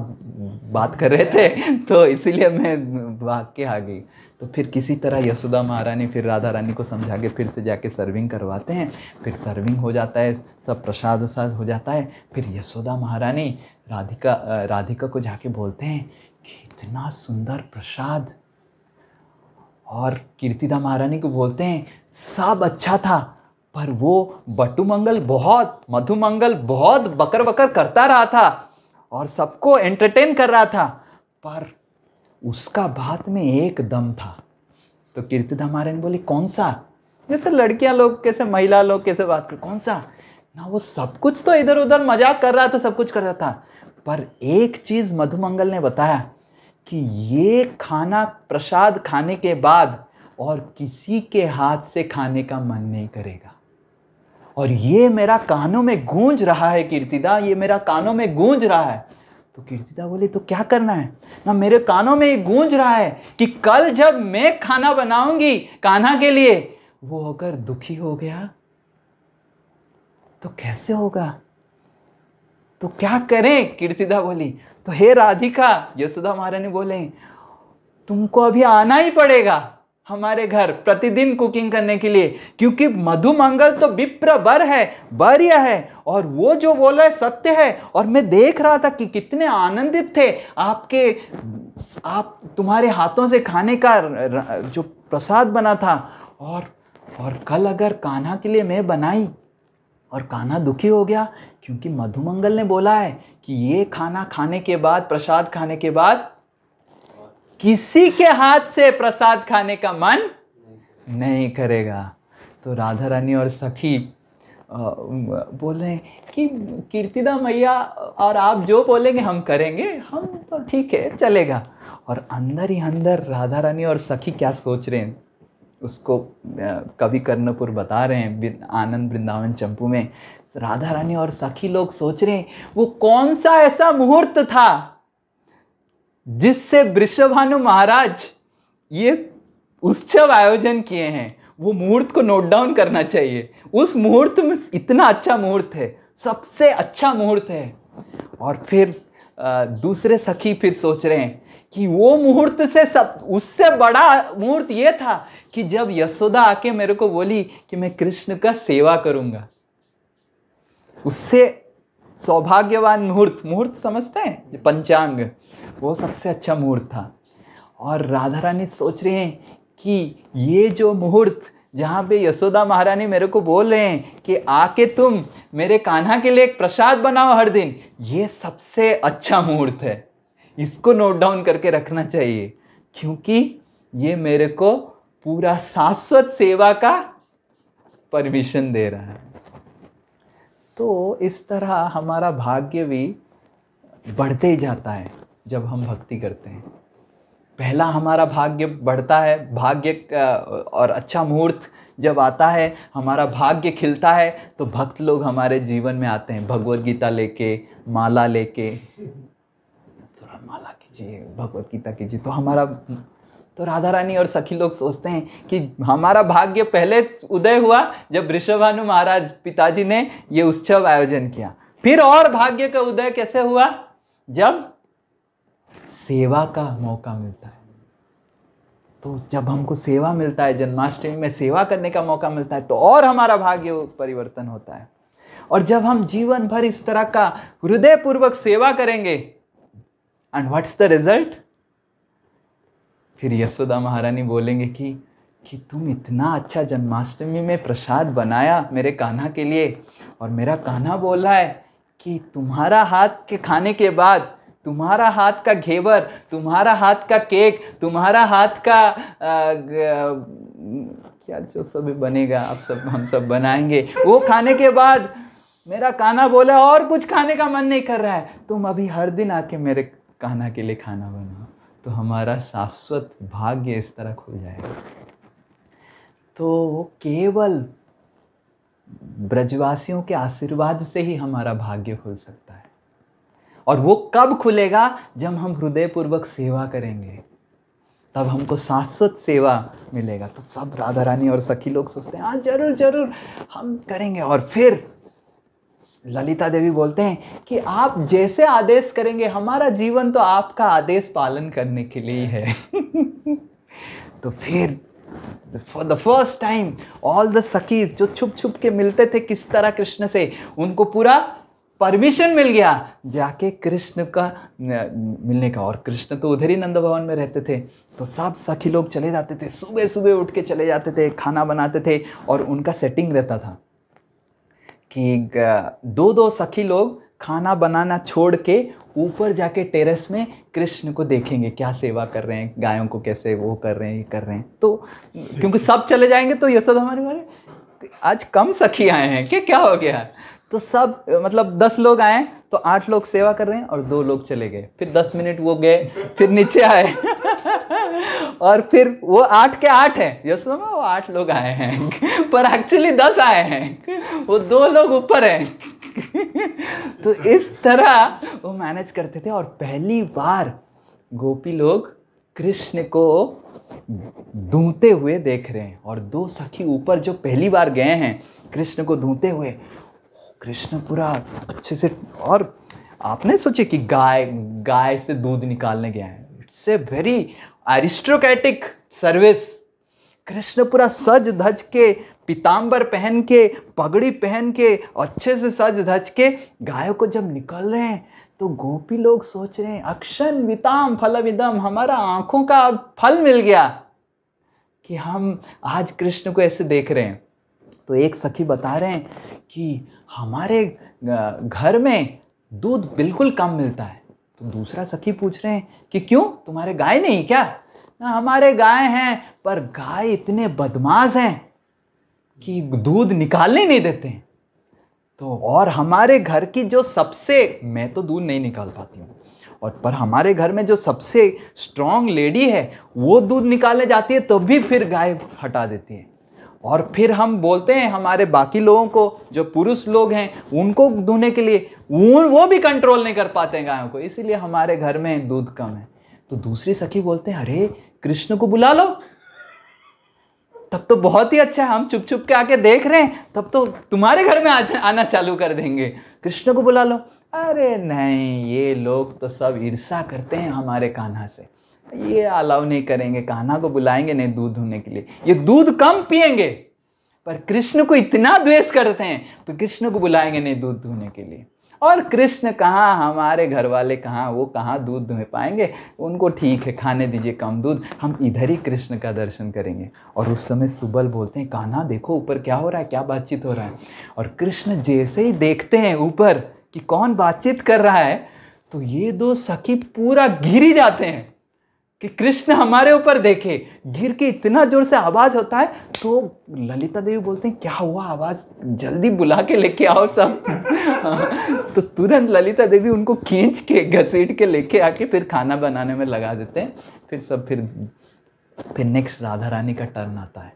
बात कर रहे थे तो इसीलिए मैं भाग के आ गई। तो फिर किसी तरह यशोदा महारानी फिर राधा रानी को समझा के फिर से जाके सर्विंग करवाते हैं। फिर सर्विंग हो जाता है, सब प्रसाद वसाद हो जाता है। फिर यशोदा महारानी राधिका को जाके बोलते हैं कि इतना सुंदर प्रसाद, और कीर्तिदा महारानी को बोलते हैं सब अच्छा था, पर वो मधुमंगल बहुत बकर बकर करता रहा था और सबको एंटरटेन कर रहा था, पर उसका बात में एक दम था। तो कीर्तिदा महारानी बोली, कौन सा? जैसे लड़कियां लोग कैसे, महिला लोग कैसे बात कर, कौन सा? ना, वो सब कुछ तो इधर उधर मजाक कर रहा था, सब कुछ कर रहा था, पर एक चीज मधुमंगल ने बताया कि ये खाना प्रसाद खाने के बाद और किसी के हाथ से खाने का मन नहीं करेगा, और ये मेरा कानों में गूंज रहा है कीर्तिदा, ये मेरा कानों में गूंज रहा है। तो कीर्तिदा बोले, तो क्या करना है? ना, मेरे कानों में ये गूंज रहा है कि कल जब मैं खाना बनाऊंगी कान्हा के लिए, वो अगर दुखी हो गया तो कैसे होगा? तो क्या करें? कीर्तिदा बोली। तो हे राधिका, यशोदा महारानी बोले, तुमको अभी आना ही पड़ेगा हमारे घर प्रतिदिन कुकिंग करने के लिए, क्योंकि मधुमंगल तो विप्र वर है, वर्य है, और वो जो बोला है सत्य है। और मैं देख रहा था कि कितने आनंदित थे आपके आप तुम्हारे हाथों से खाने का जो प्रसाद बना था, और कल अगर कान्हा के लिए मैं बनाई और कान्हा दुखी हो गया, क्योंकि मधुमंगल ने बोला है कि ये खाना खाने के बाद, प्रसाद खाने के बाद किसी के हाथ से प्रसाद खाने का मन नहीं करेगा। तो राधा रानी और सखी बोल रहे हैं कि कीर्तिदा मैया और आप जो बोलेंगे हम करेंगे, हम तो ठीक है चलेगा। और अंदर ही अंदर राधा रानी और सखी क्या सोच रहे हैं उसको कवि कर्णपुर बता रहे हैं आनंद वृंदावन चंपू में। राधा रानी और सखी लोग सोच रहे हैं वो कौन सा ऐसा मुहूर्त था जिससे वृषभानु महाराज ये उत्सव आयोजन किए हैं, वो मुहूर्त को नोट डाउन करना चाहिए। उस मुहूर्त में इतना अच्छा मुहूर्त है, सबसे अच्छा मुहूर्त है। और फिर दूसरे सखी फिर सोच रहे हैं कि वो मुहूर्त से उससे बड़ा मुहूर्त ये था कि जब यशोदा आके मेरे को बोली कि मैं कृष्ण का सेवा करूंगा। उससे सौभाग्यवान मुहूर्त समझते हैं पंचांग, वो सबसे अच्छा मुहूर्त था। और राधा रानी सोच रहे हैं कि ये जो मुहूर्त जहाँ पे यशोदा महारानी मेरे को बोल रहे हैं कि आके तुम मेरे कान्हा के लिए एक प्रसाद बनाओ हर दिन, ये सबसे अच्छा मुहूर्त है, इसको नोट डाउन करके रखना चाहिए, क्योंकि ये मेरे को पूरा शाश्वत सेवा का परमिशन दे रहा है। तो इस तरह हमारा भाग्य भी बढ़ते ही जाता है जब हम भक्ति करते हैं। पहला हमारा भाग्य बढ़ता है, भाग्य और अच्छा मुहूर्त जब आता है, हमारा भाग्य खिलता है, तो भक्त लोग हमारे जीवन में आते हैं भगवत गीता लेके, माला लेके, माला कीजिए, भगवत गीता कीजिए। तो राधा रानी और सखी लोग सोचते हैं कि हमारा भाग्य पहले उदय हुआ जब वृषभानु महाराज पिताजी ने ये उत्सव आयोजन किया। फिर और भाग्य का उदय कैसे हुआ? जब सेवा का मौका मिलता है। तो जब हमको सेवा मिलता है, जन्माष्टमी में सेवा करने का मौका मिलता है, तो और हमारा भाग्य परिवर्तन होता है। और जब हम जीवन भर इस तरह का हृदय पूर्वक सेवा करेंगे, एंड व्हाट्स द रिजल्ट? फिर यशोदा महारानी बोलेंगे कि तुम इतना अच्छा जन्माष्टमी में प्रसाद बनाया मेरे कान्हा के लिए, और मेरा कान्हा बोल रहा है कि तुम्हारा हाथ के खाने के बाद तुम्हारा हाथ का घेवर, तुम्हारा हाथ का केक, तुम्हारा हाथ का क्या जो सब बनेगा, हम सब बनाएंगे, वो खाने के बाद मेरा कान्हा बोला और कुछ खाने का मन नहीं कर रहा है, तुम अभी हर दिन आके मेरे कान्हा के लिए खाना बनाओ। तो हमारा शाश्वत भाग्य इस तरह खुल जाएगा। तो केवल ब्रजवासियों के आशीर्वाद से ही हमारा भाग्य खुल सकता है। और वो कब खुलेगा? जब हम हृदय पूर्वक सेवा करेंगे, तब हमको शाश्वत सेवा मिलेगा। तो सब राधा रानी और सखी लोग सोचते हैं हाँ जरूर जरूर हम करेंगे। और फिर ललिता देवी बोलते हैं कि आप जैसे आदेश करेंगे, हमारा जीवन तो आपका आदेश पालन करने के लिए है। तो फिर for the first time all the sakhis जो छुप छुप के मिलते थे किस तरह कृष्ण से, उनको पूरा परमिशन मिल गया जाके कृष्ण का मिलने का। और कृष्ण तो उधर ही नंद भवन में रहते थे, तो सब सखी लोग चले जाते थे, सुबह सुबह उठ के चले जाते थे, खाना बनाते थे। और उनका सेटिंग रहता था कि दो सखी लोग खाना बनाना छोड़ के ऊपर जाके टेरेस में कृष्ण को देखेंगे, क्या सेवा कर रहे हैं, गायों को कैसे वो कर रहे हैं, ये कर रहे हैं। तो क्योंकि सब चले जाएंगे तो यशोदा हमारे बारे आज कम सखी आए हैं क्या हो गया? तो सब मतलब 10 लोग आए तो 8 लोग सेवा कर रहे हैं और 2 लोग चले गए। फिर 10 मिनट वो गए, फिर नीचे आए और फिर वो 8 के 8 हैं, यशोदा में वो 8 लोग आए हैं पर एक्चुअली 10 आए हैं, वो 2 लोग ऊपर हैं। तो इस तरह वो मैनेज करते थे। और पहली बार गोपी लोग कृष्ण को धूते हुए देख रहे हैं। और 2 सखी ऊपर जो पहली बार गए हैं कृष्ण को धूते हुए, कृष्ण पूरा अच्छे से, और आपने सोचे कि गाय से दूध निकालने गया है, it's a very aristocratic service. Krishna पूरा सज धज के, पीतांबर पहन के, पगड़ी पहन के, अच्छे से सज धज के गायों को जब निकल रहे हैं, तो गोपी लोग सोच रहे हैं अक्षन विताम फलविदम, हमारा आंखों का फल मिल गया कि हम आज कृष्ण को ऐसे देख रहे हैं। तो एक सखी बता रहे हैं कि हमारे घर में दूध बिल्कुल कम मिलता है। तो दूसरा सखी पूछ रहे हैं कि क्यों, तुम्हारे गाय नहीं क्या? ना, हमारे गाय हैं, पर गाय इतने बदमाश हैं कि दूध निकालने नहीं देते हैं। तो और हमारे घर की जो सबसे, मैं तो दूध नहीं निकाल पाती हूँ, और पर हमारे घर में जो सबसे स्ट्रांग लेडी है वो दूध निकालने जाती है तो भी फिर गाय हटा देती है। और फिर हम बोलते हैं हमारे बाकी लोगों को, जो पुरुष लोग हैं उनको दूहने के लिए, वो भी कंट्रोल नहीं कर पाते हैं गायों को, इसीलिए हमारे घर में दूध कम है। तो दूसरी सखी बोलते हैं अरे कृष्ण को बुला लो, तब तो बहुत ही अच्छा है, हम चुप चुप के आके देख रहे हैं, तब तो तुम्हारे घर में आना चालू कर देंगे, कृष्ण को बुला लो। अरे नहीं, ये लोग तो सब ईर्ष्या करते हैं हमारे कान्हा से, ये अलाउ नहीं करेंगे, कान्हा को बुलाएंगे नहीं दूध धोने के लिए, ये दूध कम पिएंगे, पर कृष्ण को इतना द्वेष करते हैं तो कृष्ण को बुलाएंगे नहीं दूध धोने के लिए। और कृष्ण कहाँ, हमारे घर वाले कहाँ, वो कहाँ दूध दुह पाएंगे, उनको ठीक है खाने दीजिए कम दूध, हम इधर ही कृष्ण का दर्शन करेंगे। और उस समय सुबल बोलते हैं कान्हा देखो ऊपर क्या हो रहा है, क्या बातचीत हो रहा है। और कृष्ण जैसे ही देखते हैं ऊपर कि कौन बातचीत कर रहा है, तो ये दो सखी पूरा गिर ही जाते हैं कि कृष्ण हमारे ऊपर देखे। गिर के इतना जोर से आवाज होता है, तो ललिता देवी बोलते हैं क्या हुआ, आवाज जल्दी बुला के लेके आओ सब। तो तुरंत ललिता देवी उनको खींच के घसीट के लेके आके फिर खाना बनाने में लगा देते हैं। फिर नेक्स्ट राधा रानी का टर्न आता है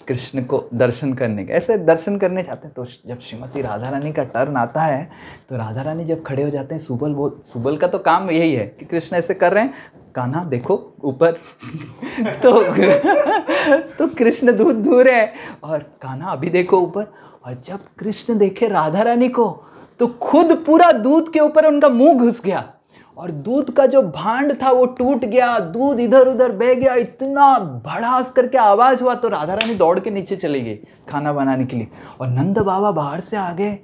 कृष्ण को दर्शन करने का। ऐसे दर्शन करने जाते हैं तो जब श्रीमती राधा रानी का टर्न आता है तो राधा रानी जब खड़े हो जाते हैं, सुबल का तो काम यही है कि कृष्ण ऐसे कर रहे हैं, कान्हा देखो ऊपर। तो कृष्ण दूध दूह रहे हैं और कान्हा अभी देखो ऊपर। और जब कृष्ण देखे राधा रानी को तो खुद पूरा दूध के ऊपर उनका मुंह घुस गया और दूध का जो भांड था वो टूट गया, दूध इधर उधर बह गया, इतना भड़ास करके आवाज हुआ। तो राधा रानी दौड़ के नीचे चली गई खाना बनाने के लिए। और नंद बाबा बाहर से आ गए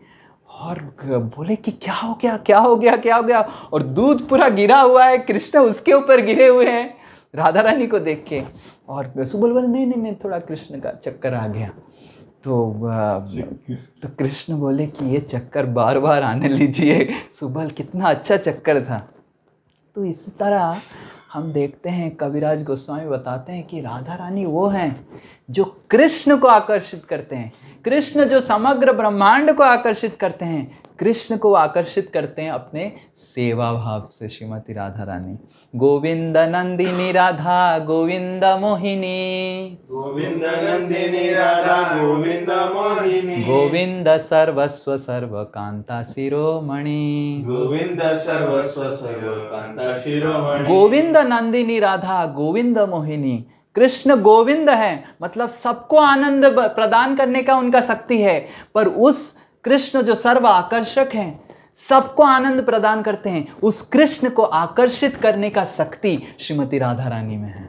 और बोले कि क्या हो गया, क्या हो गया, क्या हो गया। और दूध पूरा गिरा हुआ है, कृष्ण उसके ऊपर गिरे हुए हैं राधा रानी को देख के। और सुबल बोले नहीं नहीं नहीं, थोड़ा कृष्ण का चक्कर आ गया। तो कृष्ण बोले कि ये चक्कर बार बार आने लीजिए, सुबल कितना अच्छा चक्कर था। तो इसी तरह हम देखते हैं कविराज गोस्वामी बताते हैं कि राधा रानी वो हैं जो कृष्ण को आकर्षित करते हैं, कृष्ण जो समग्र ब्रह्मांड को आकर्षित करते हैं, कृष्ण को आकर्षित करते हैं अपने सेवा भाव से। श्रीमती राधा रानी गोविंद नंदिनी राधा गोविंद मोहिनी, गोविंद नंदिनी राधा गोविंद मोहिनी, गोविंद सर्वस्व सर्व कांता शिरोमणि, गोविंद सर्वस्व सर्व कांता शिरोमणि। गोविंद नंदिनी राधा गोविंद मोहिनी। कृष्ण गोविंद है, मतलब सबको आनंद प्रदान करने का उनका शक्ति है, पर उस कृष्ण जो सर्व आकर्षक हैं, सबको आनंद प्रदान करते हैं, उस कृष्ण को आकर्षित करने का शक्ति श्रीमती राधा रानी में है।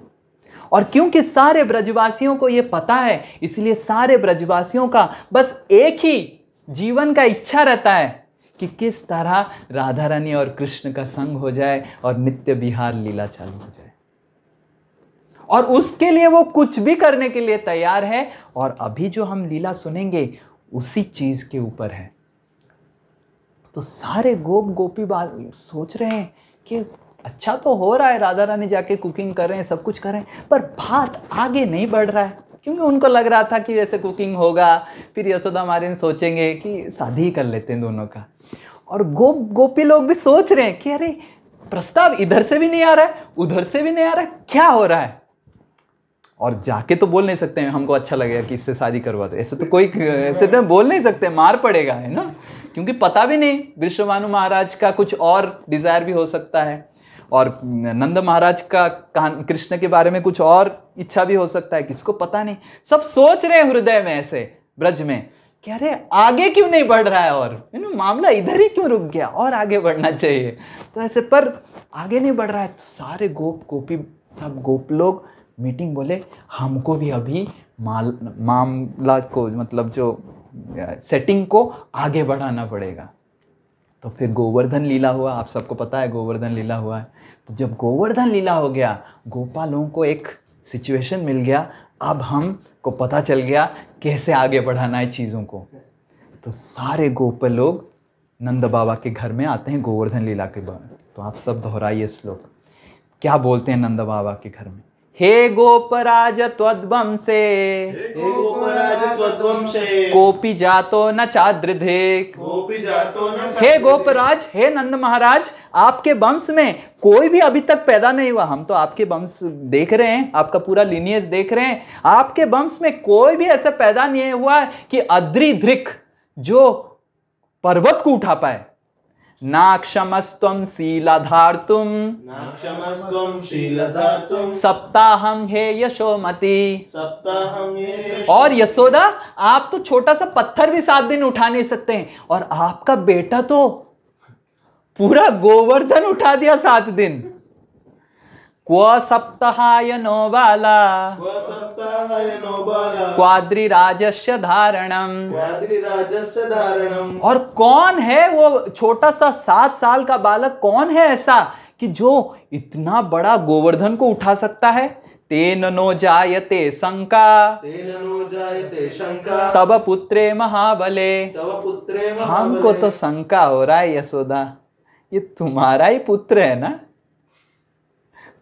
और क्योंकि सारे ब्रजवासियों को यह पता है, इसलिए सारे ब्रजवासियों का बस एक ही जीवन का इच्छा रहता है कि किस तरह राधा रानी और कृष्ण का संग हो जाए और नित्य विहार लीला चालू हो जाए। और उसके लिए वो कुछ भी करने के लिए तैयार है। और अभी जो हम लीला सुनेंगे उसी चीज के ऊपर है। तो सारे गोपी सोच रहे हैं कि अच्छा तो हो रहा है, राधा रानी जाके कुकिंग कर रहे हैं, सब कुछ कर रहे हैं, पर बात आगे नहीं बढ़ रहा है। क्योंकि उनको लग रहा था कि वैसे कुकिंग होगा, फिर यशोदा मारिन सोचेंगे कि शादी कर लेते हैं दोनों का। और गोपी लोग भी सोच रहे हैं कि अरे प्रस्ताव इधर से भी नहीं आ रहा है, उधर से भी नहीं आ रहा है, क्या हो रहा है। और जाके तो बोल नहीं सकते हैं हमको अच्छा लगेगा कि इससे शादी करवा दो, ऐसे तो कोई ऐसे तो बोल नहीं सकते, मार पड़ेगा, है ना। क्योंकि पता भी नहीं, विश्वभानु महाराज का कुछ और डिजायर भी हो सकता है और नंद महाराज का कृष्ण के बारे में कुछ और इच्छा भी हो सकता है, किसको पता नहीं। सब सोच रहे हैं हृदय में ऐसे ब्रज में कि अरे आगे क्यों नहीं बढ़ रहा है, और मामला इधर ही क्यों रुक गया, और आगे बढ़ना चाहिए। तो ऐसे पर आगे नहीं बढ़ रहा है। तो सारे गोपी सब गोप लोग मीटिंग बोले हमको भी अभी मामला को, मतलब जो सेटिंग को आगे बढ़ाना पड़ेगा। तो फिर गोवर्धन लीला हुआ, आप सबको पता है गोवर्धन लीला हुआ है। तो जब गोवर्धन लीला हो गया, गोपालों को एक सिचुएशन मिल गया, अब हमको पता चल गया कैसे आगे बढ़ाना है चीज़ों को। तो सारे गोप लोग नंद बाबा के घर में आते हैं गोवर्धन लीला के बाद। तो आप सब दोहराइए श्लोक, क्या बोलते हैं नंद बाबा के घर में? हे गोपराज त्वद्वंशे, हे गोपराज त्वद्वंशे, कोपि जातो न चादृधिक। कोपि जातो न हे गोपराज, हे नंद महाराज, आपके वंश में कोई भी अभी तक पैदा नहीं हुआ। हम तो आपके वंश देख रहे हैं, आपका पूरा लिनियज देख रहे हैं। आपके वंश में कोई भी ऐसा पैदा नहीं हुआ कि अद्रिधृक, जो पर्वत को उठा पाए। नाक्षमस्त्वं शीलाधार्तुं, नाक्षमस्त्वं शीलधार्तुं, सप्ताहं हे यशोमति। सप्ताहं ये। और यशोदा, आप तो छोटा सा पत्थर भी 7 दिन उठा नहीं सकते हैं, और आपका बेटा तो पूरा गोवर्धन उठा दिया 7 दिन। क्व सप्ताहायनो बाला, क्व सप्ताहायनो बाला, क्वाद्रिराजस्य धारणम। क्वाद्रिराजस्य धारणम। और कौन है वो छोटा सा 7 साल का बालक, कौन है ऐसा कि जो इतना बड़ा गोवर्धन को उठा सकता है? तेन नो जायते शंका, तेन नो जायते शंका, तब पुत्रे महाबले। तव पुत्रे महाबले। हमको तो शंका हो रहा है यशोदा, ये तुम्हारा ही पुत्र है ना?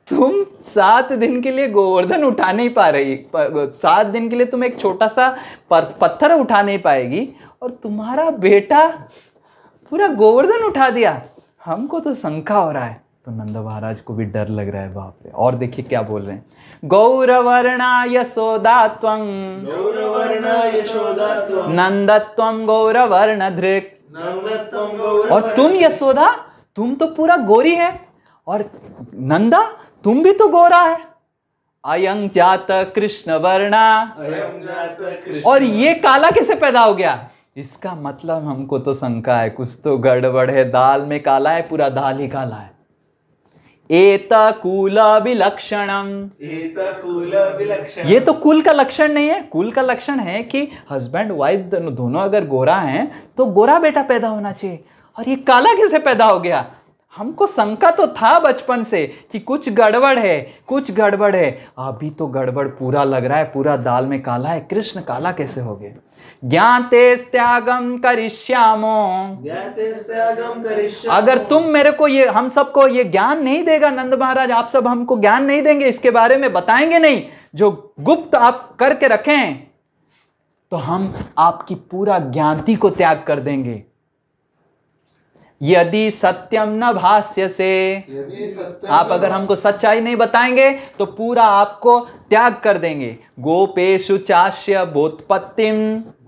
तुम 7 दिन के लिए गोवर्धन उठा नहीं पा रही, 7 दिन के लिए तुम एक छोटा सा पत्थर उठा नहीं पाएगी, और तुम्हारा बेटा पूरा गोवर्धन उठा दिया। हमको तो शंका हो रहा है। तो नंद महाराज को भी डर लग रहा है, बाप रे। और देखिए क्या बोल रहे हैं, गौरवर्णा यशोदा त्वं, गौरवर्णा यशोदा त्वं, नंदत्वं गौरवर्णधृक्। नंदत्वं गौरवर्णधृक्। और तुम यशोदा, तुम तो पूरा गोरी है, और नंदा तुम भी तो गोरा है। अयं जात कृष्ण वर्णा, अयं जात कृष्ण। और ये काला कैसे पैदा हो गया? इसका मतलब हमको तो शंका है, कुछ तो गड़बड़ है। दाल में काला है, पूरा दाल ही काला है। एता कुल विलक्षणम, एता कुल विलक्षणम। ये तो कुल का लक्षण नहीं है। कुल का लक्षण है कि हस्बैंड वाइफ दोनों अगर गोरा हैं तो गोरा बेटा पैदा होना चाहिए, और ये काला कैसे पैदा हो गया? हमको शंका तो था बचपन से कि कुछ गड़बड़ है, कुछ गड़बड़ है। अभी तो गड़बड़ पूरा लग रहा है, पूरा दाल में काला है। कृष्ण काला कैसे हो गए? ज्ञातेस्त्यागम करिष्यामो, ज्ञातेस्त्यागम करिष्यामो। अगर तुम मेरे को ये, हम सबको ये ज्ञान नहीं देगा नंद महाराज, आप सब हमको ज्ञान नहीं देंगे, इसके बारे में बताएंगे नहीं, जो गुप्त आप करके रखे हैं, तो हम आपकी पूरा ज्ञाति को त्याग कर देंगे। यदि सत्यम न भाष्यसे, आप अगर हमको सच्चाई नहीं बताएंगे तो पूरा आपको त्याग कर देंगे। गोपेशु चास्य बोत्पत्तिम,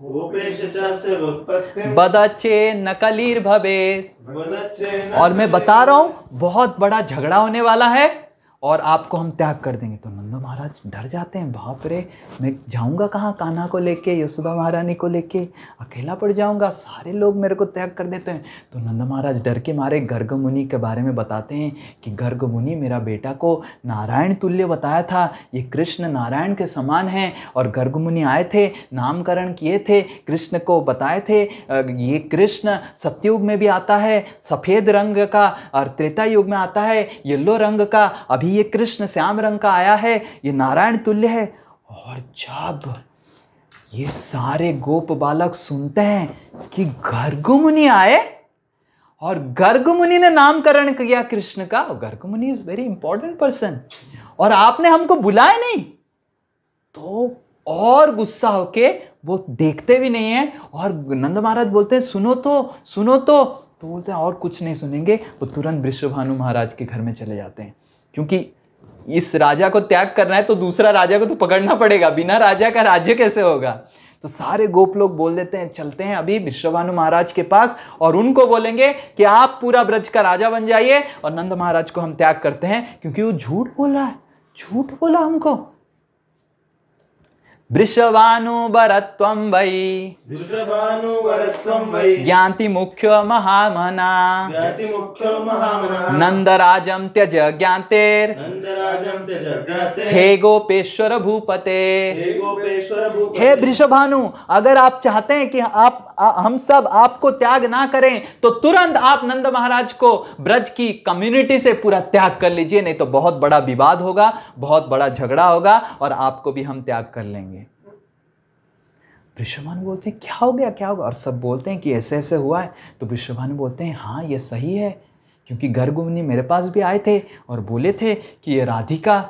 गोपेशु चास्य बोत्पत्तिम, बदचे नकलीर भवेत्। बदचे। और मैं बता रहा हूं, बहुत बड़ा झगड़ा होने वाला है, और आपको हम त्याग कर देंगे। तो नंद महाराज डर जाते हैं, बाप रे, मैं जाऊंगा कहाँ कान्हा को लेके, यशोदा महारानी को लेके, अकेला पड़ जाऊंगा, सारे लोग मेरे को त्याग कर देते हैं। तो नंद महाराज डर के मारे गर्ग मुनि के बारे में बताते हैं कि गर्ग मुनि मेरा बेटा को नारायण तुल्य बताया था, ये कृष्ण नारायण के समान है। और गर्ग मुनि आए थे, नामकरण किए थे, कृष्ण को बताए थे ये कृष्ण सतयुग में भी आता है सफ़ेद रंग का, और त्रेता युग में आता है येलो रंग का, अभी ये कृष्ण श्याम रंग का आया है, ये नारायण तुल्य है। और जब ये सारे गोप बालक सुनते हैं कि गर्ग मुनि आए, और गर्ग मुनि ने नामकरण किया कृष्ण का, गर्ग मुनि इज वेरी इंपॉर्टेंट पर्सन, और आपने हमको बुलाया नहीं, तो और गुस्सा होके वो देखते भी नहीं है। और नंद महाराज बोलते हैं सुनो तो, सुनो तो बोलते हैं और कुछ नहीं सुनेंगे। वो तुरंत वृषभानु महाराज के घर में चले जाते हैं, क्योंकि इस राजा को त्याग करना है तो दूसरा राजा को तो पकड़ना पड़ेगा, बिना राजा का राज्य कैसे होगा। तो सारे गोप लोग बोल देते हैं चलते हैं अभी वृषभानु महाराज के पास, और उनको बोलेंगे कि आप पूरा ब्रज का राजा बन जाइए, और नंद महाराज को हम त्याग करते हैं, क्योंकि वो झूठ बोल रहा है, झूठ बोला हमको। वृषभानु वरत्वं वै, वृषभानु वरत्वं वै, ज्ञाति मुख्यो महामना, ज्ञाति मुख्यो महामना, नंदराजं त्यज ज्ञातेर, नंदराजं त्यज ज्ञातेर, हे गोपेश्वर भूपते। हे गोपेश्वर भूपते। हे वृषभानु, अगर आप चाहते हैं कि आप हम सब आपको त्याग ना करें तो तुरंत आप नंद महाराज को ब्रज की कम्युनिटी से पूरा त्याग कर लीजिए, नहीं तो बहुत बड़ा विवाद होगा, बहुत बड़ा झगड़ा होगा और आपको भी हम त्याग कर लेंगे। वृषभानु बोलते हैं क्या हो गया, क्या होगा? और सब बोलते हैं कि ऐसे ऐसे हुआ है। तो वृषभानु बोलते हैं हाँ ये सही है, क्योंकि गर्गमुनि मेरे पास भी आए थे और बोले थे कि ये राधिका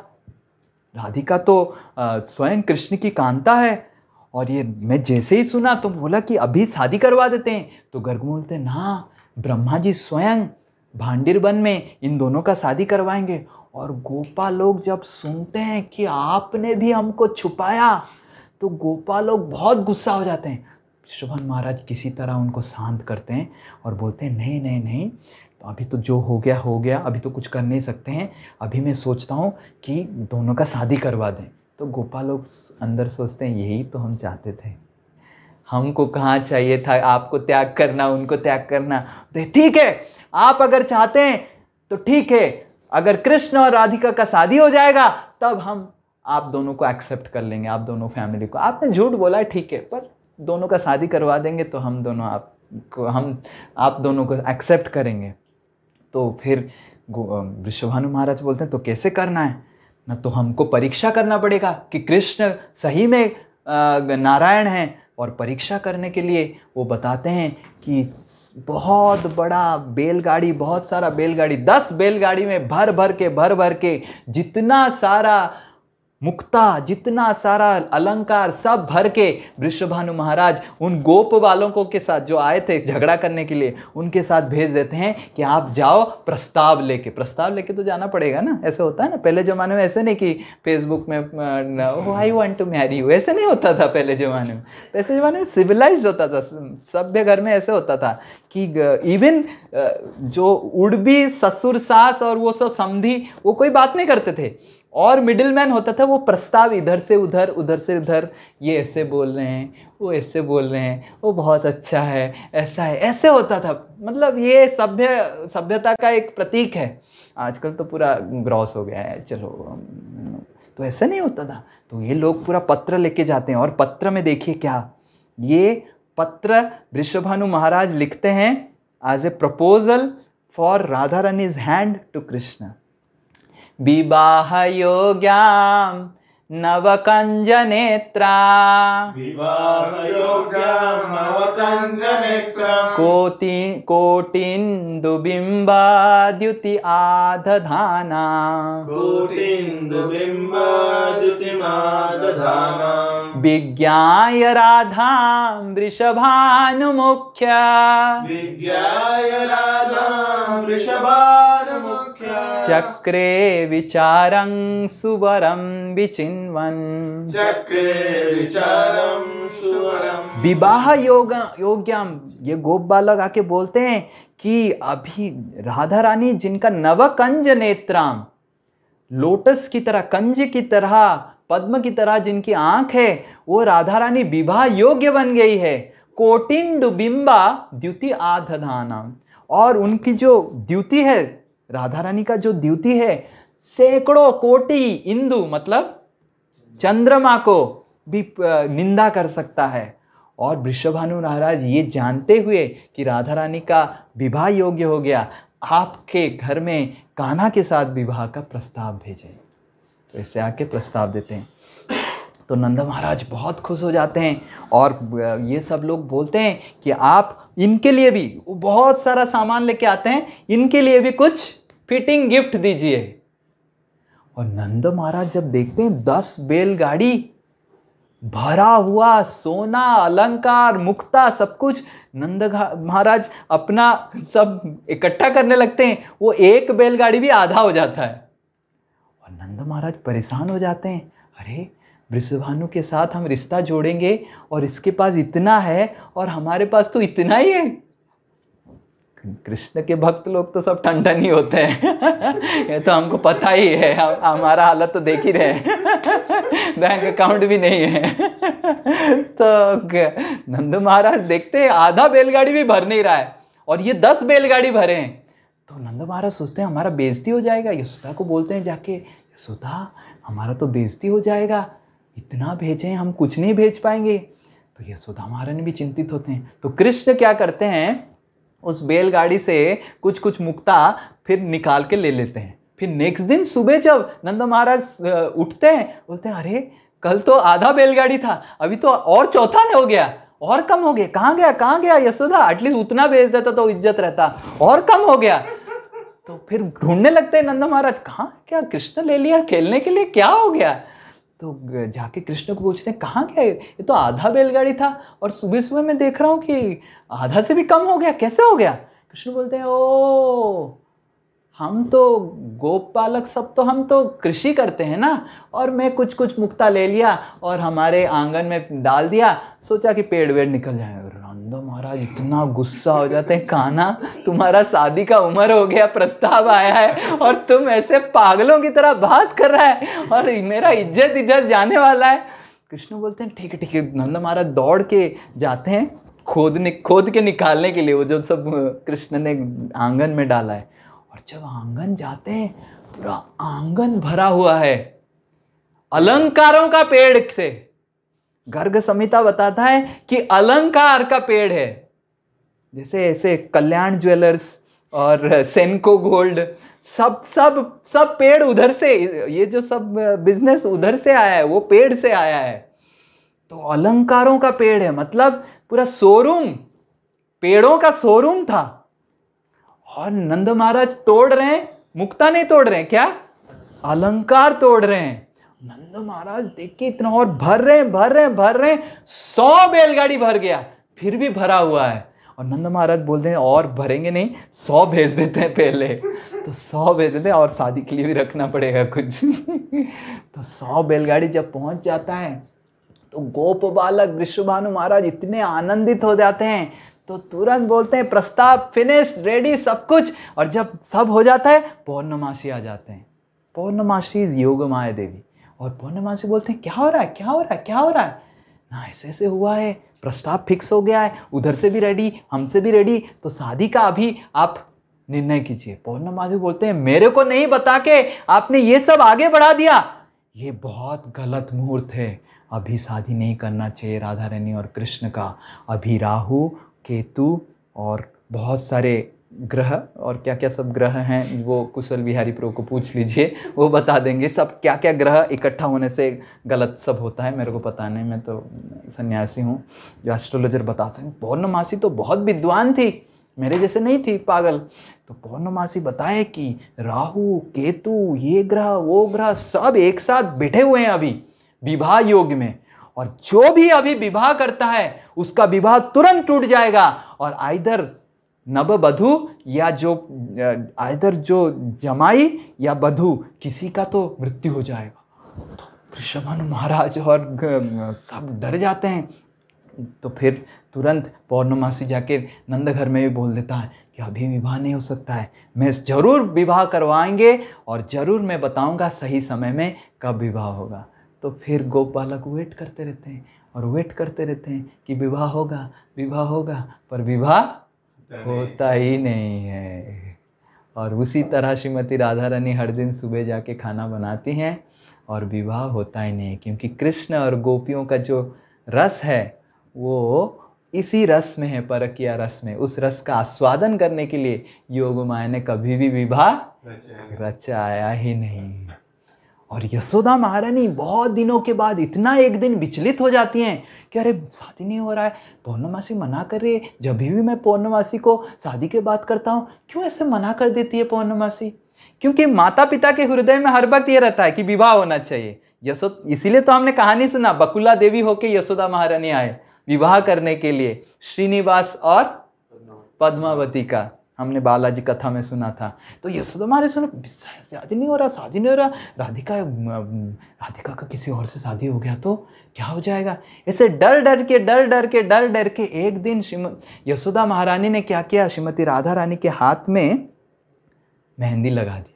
तो स्वयं कृष्ण की कांता है, और ये मैं जैसे ही सुना तो बोला कि अभी शादी करवा देते हैं। तो गर्ग बोलते ना, ब्रह्मा जी स्वयं भांडिर वन में इन दोनों का शादी करवाएंगे। और गोपाल लोग जब सुनते हैं कि आपने भी हमको छुपाया तो गोपाल लोग बहुत गुस्सा हो जाते हैं। वृषभानु महाराज किसी तरह उनको शांत करते हैं और बोलते हैं नहीं नहीं नहीं, तो अभी तो जो हो गया, अभी तो कुछ कर नहीं सकते हैं, अभी मैं सोचता हूँ कि दोनों का शादी करवा दें। तो गोपाल लोग अंदर सोचते हैं यही तो हम चाहते थे, हमको कहाँ चाहिए था आपको त्याग करना, उनको त्याग करना। तो ठीक है, आप अगर चाहते हैं तो ठीक है, अगर कृष्ण और राधिका का शादी हो जाएगा तब हम आप दोनों को एक्सेप्ट कर लेंगे, आप दोनों फैमिली को। आपने झूठ बोला है ठीक है, पर दोनों का शादी करवा देंगे तो हम आप दोनों को एक्सेप्ट करेंगे। तो फिर वृषभानु महाराज बोलते हैं तो कैसे करना है ना, तो हमको परीक्षा करना पड़ेगा कि कृष्ण सही में नारायण हैं। और परीक्षा करने के लिए वो बताते हैं कि बहुत बड़ा बैलगाड़ी, बहुत सारा बैलगाड़ी, 10 बैलगाड़ी में भर भर के जितना सारा मुक्ता, जितना सारा अलंकार सब भर के वृषभानु महाराज उन गोप बालों को के साथ जो आए थे झगड़ा करने के लिए, उनके साथ भेज देते हैं कि आप जाओ प्रस्ताव लेके तो जाना पड़ेगा ना। ऐसे होता है ना पहले ज़माने में, ऐसे नहीं कि फेसबुक में I want to marry you, ऐसे नहीं होता था पहले ज़माने में। पहले ज़माने में सिविलाइज्ड होता था, सभ्य घर में ऐसे होता था कि इवन जो उड़बी ससुर सास और वो सब समधी, वो कोई बात नहीं करते थे। और मिडिलमैन होता था, वो प्रस्ताव इधर से उधर, ये ऐसे बोल रहे हैं, वो ऐसे बोल रहे हैं, वो बहुत अच्छा है, ऐसा है, ऐसे होता था। मतलब ये सभ्यता का एक प्रतीक है। आजकल तो पूरा ग्रॉस हो गया है, चलो। तो ऐसा नहीं होता था। तो ये लोग पूरा पत्र लेके जाते हैं, और पत्र में देखिए क्या, ये पत्र वृषभानु महाराज लिखते हैं as a proposal for Radha Rani's hand to Krishna. विवाह योग्याम नवकंजनेत्रा, कोटिन्दुबिम्बाद्युति आदधाना, विज्ञाय राधां वृषभानुमुख्य, चक्रे विचारं सुवरं विचिन्वन्। विवाह योग्यम, ये गोप बालक आके बोलते हैं कि अभी राधा रानी जिनका नवकंज नेत्राम, लोटस की तरह, कंज की तरह, पद्म की तरह जिनकी आंख है, वो राधा रानी विवाह योग्य बन गई है। कोटिंडु बिंबा द्युति आधधानम, और उनकी जो द्युति है, राधा रानी का जो द्युति है, सैकड़ों कोटि इंदु मतलब चंद्रमा को भी निंदा कर सकता है। और वृषभानु महाराज ये जानते हुए कि राधा रानी का विवाह योग्य हो गया, आपके घर में कान्हा के साथ विवाह का प्रस्ताव भेजें। तो ऐसे आके प्रस्ताव देते हैं। तो नंद महाराज बहुत खुश हो जाते हैं, और ये सब लोग बोलते हैं कि आप इनके लिए भी, बहुत सारा सामान लेके आते हैं, इनके लिए भी कुछ फिटिंग गिफ्ट दीजिए। और नंद महाराज जब देखते हैं 10 बैलगाड़ी भरा हुआ सोना, अलंकार, मुक्ता, सब कुछ, नंद महाराज अपना सब इकट्ठा करने लगते हैं। वो एक बैलगाड़ी भी आधा हो जाता है, और नंद महाराज परेशान हो जाते हैं। अरे वृषभानु के साथ हम रिश्ता जोड़ेंगे और इसके पास इतना है और हमारे पास तो इतना ही है। कृष्ण के भक्त लोग तो सब ठंडन ही होते हैं ये तो हमको पता ही है, हमारा हालत तो देख ही रहे हैं बैंक अकाउंट भी नहीं है तो नंद महाराज देखते हैं आधा बैलगाड़ी भी भर नहीं रहा है, और ये 10 बैलगाड़ी भरे हैं। तो नंद महाराज सोचते हैं हमारा बेइज्जती हो जाएगा। यशोदा को बोलते हैं जाके, यशोदा हमारा तो बेइज्जती हो जाएगा, इतना भेजें हम कुछ नहीं भेज पाएंगे। तो यशोदा महारानी भी चिंतित होते हैं। तो कृष्ण क्या करते हैं, उस बैलगाड़ी से कुछ कुछ मुक्ता फिर निकाल के ले लेते हैं। फिर नेक्स्ट दिन सुबह जब नंद महाराज उठते हैं, बोलते हैं अरे कल तो आधा बैलगाड़ी था, अभी तो और चौथा हो गया, और कम हो गया, कहाँ गया यशोदा, एटलीस्ट उतना भेज देता तो इज्जत रहता, और कम हो गया। तो फिर ढूंढने लगते हैं नंद महाराज, कहाँ क्या कृष्ण ले लिया खेलने के लिए, क्या हो गया। तो जाके कृष्ण को पूछते हैं कहाँ गया, ये तो आधा बैलगाड़ी था और सुबह सुबह मैं देख रहा हूँ कि आधा से भी कम हो गया, कैसे हो गया। कृष्ण बोलते हैं ओ हम तो गोपालक सब तो हम तो कृषि करते हैं ना, और मैं कुछ कुछ मुक्ता ले लिया और हमारे आंगन में डाल दिया, सोचा कि पेड़ वेड़ निकल जाएगा। नंद महाराज इतना गुस्सा हो जाते हैं, कान्हा तुम्हारा शादी का उम्र हो गया, प्रस्ताव आया है और तुम ऐसे पागलों की तरह बात कर रहा है और मेरा इज्जत जाने वाला है। कृष्ण बोलते हैं ठीक है। नंद महाराज दौड़ के जाते हैं खोद के निकालने के लिए वो जो सब कृष्ण ने आंगन में डाला है। और जब आंगन जाते हैं पूरा आंगन भरा हुआ है अलंकारों का पेड़ से। गर्ग संहिता बताता है कि अलंकार का पेड़ है, जैसे ऐसे कल्याण ज्वेलर्स और सेनको गोल्ड सब पेड़ उधर से, ये जो सब बिजनेस उधर से आया है वो पेड़ से आया है। तो अलंकारों का पेड़ है, मतलब पूरा शोरूम, पेड़ों का शोरूम था। और नंद महाराज तोड़ रहे हैं, मुक्ता नहीं तोड़ रहे हैं, क्या अलंकार तोड़ रहे हैं। नंद महाराज देख के इतना, और भर रहे हैं 100 बैलगाड़ी भर गया, फिर भी भरा हुआ है। और नंद महाराज बोलते हैं और भरेंगे नहीं, 100 भेज देते हैं पहले। तो 100 भेज देते हैं और शादी के लिए भी रखना पड़ेगा कुछ। तो 100 बैलगाड़ी जब पहुंच जाता है तो गोप बालक वृषभानु महाराज इतने आनंदित हो जाते हैं, तो तुरंत बोलते हैं प्रस्ताव फिनिश, रेडी सब कुछ। और जब सब हो जाता है पौर्णमासी आ जाते हैं। पौर्णमासी इज योग माया देवी। और पौर्णमासी बोलते हैं क्या हो रहा है ना, ऐसे हुआ है, प्रस्ताव फिक्स हो गया है, उधर से भी रेडी, हमसे भी रेडी, तो शादी का अभी आप निर्णय कीजिए। पौर्णमासी बोलते हैं मेरे को नहीं बता के आपने ये सब आगे बढ़ा दिया, ये बहुत गलत मुहूर्त है, अभी शादी नहीं करना चाहिए राधा रानी और कृष्ण का। अभी राहु केतु और बहुत सारे ग्रह, और क्या क्या सब ग्रह हैं वो कुशल बिहारी प्रो को पूछ लीजिए, वो बता देंगे सब क्या क्या ग्रह इकट्ठा होने से गलत सब होता है। मेरे को पता नहीं, मैं तो सन्यासी हूँ, जो एस्ट्रोलॉजर बता सकते। पौर्णमासी तो बहुत विद्वान थी, मेरे जैसे नहीं थी पागल। तो पौर्णमासी बताए कि राहु केतु ये ग्रह वो ग्रह सब एक साथ बैठे हुए हैं अभी विवाह योग में, और जो भी अभी विवाह करता है उसका विवाह तुरंत टूट जाएगा, और आइदर नववधू या जो जमाई या वधू किसी का तो मृत्यु हो जाएगा। तो वृषभानु महाराज और सब डर जाते हैं। तो फिर तुरंत पौर्णमासी जाके नंद घर में भी बोल देता है कि अभी विवाह नहीं हो सकता है, मैं जरूर विवाह करवाएंगे और जरूर मैं बताऊंगा सही समय में कब विवाह होगा। तो फिर गोप बालक वेट करते रहते हैं कि विवाह होगा, पर विवाह होता ही नहीं है। और उसी तरह श्रीमती राधा रानी हर दिन सुबह जाके खाना बनाती हैं और विवाह होता ही नहीं, क्योंकि कृष्ण और गोपियों का जो रस है वो इसी रस में है, परकिया रस में। उस रस का आस्वादन करने के लिए योग माया ने कभी भी विवाह रचाया ही नहीं। और यशोदा महारानी बहुत दिनों के बाद इतना एक दिन विचलित हो जाती हैं कि अरे शादी नहीं हो रहा है, पौर्णमासी मना कर रही है, जब भी मैं पौर्णमासी को शादी के बात करता हूँ क्यों ऐसे मना कर देती है पौर्णमासी। क्योंकि माता पिता के हृदय में हर वक्त ये रहता है कि विवाह होना चाहिए। इसीलिए तो हमने कहानी सुना, बकुला देवी होके यशोदा महारानी आए विवाह करने के लिए, श्रीनिवास और पद्मावती का हमने बालाजी कथा में सुना था। तो यशोदा महारानी सुना शादी नहीं हो रहा, राधिका का किसी और से शादी हो गया तो क्या हो जाएगा। ऐसे डर डर के एक दिन यशोदा महारानी ने क्या किया, श्रीमती राधा रानी के हाथ में मेहंदी लगा दी।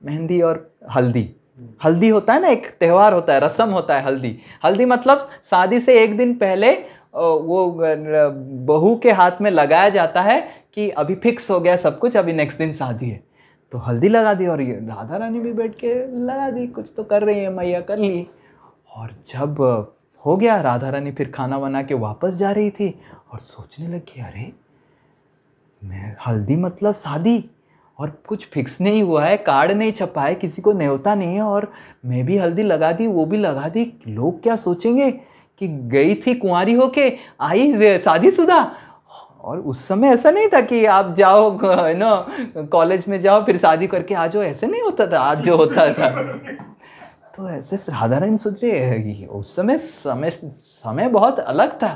मेहंदी और हल्दी होता है ना, एक त्योहार होता है, रस्म होता है हल्दी मतलब शादी से एक दिन पहले वो बहू के हाथ में लगाया जाता है कि अभी फिक्स हो गया सब कुछ, अभी नेक्स्ट दिन शादी है। तो हल्दी लगा दी और ये राधा रानी भी बैठ के लगा दी, कुछ तो कर रही है मैया, कर ली। और जब हो गया। राधा रानी फिर खाना बना के वापस जा रही थी और सोचने लगी, अरे मैं हल्दी मतलब शादी, और कुछ फिक्स नहीं हुआ है, कार्ड नहीं छपा है, किसी को न्योता नहीं है, और मैं भी हल्दी लगा दी, वो भी लगा दी, लोग क्या सोचेंगे कि गई थी कुंवारी होके आई शादीशुदा। और उस समय ऐसा नहीं था कि आप जाओ ना कॉलेज में जाओ फिर शादी करके आ जाओ, ऐसे नहीं होता था आज जो होता था। तो ऐसे राधा रानी सोच रही है, उस समय समय बहुत अलग था,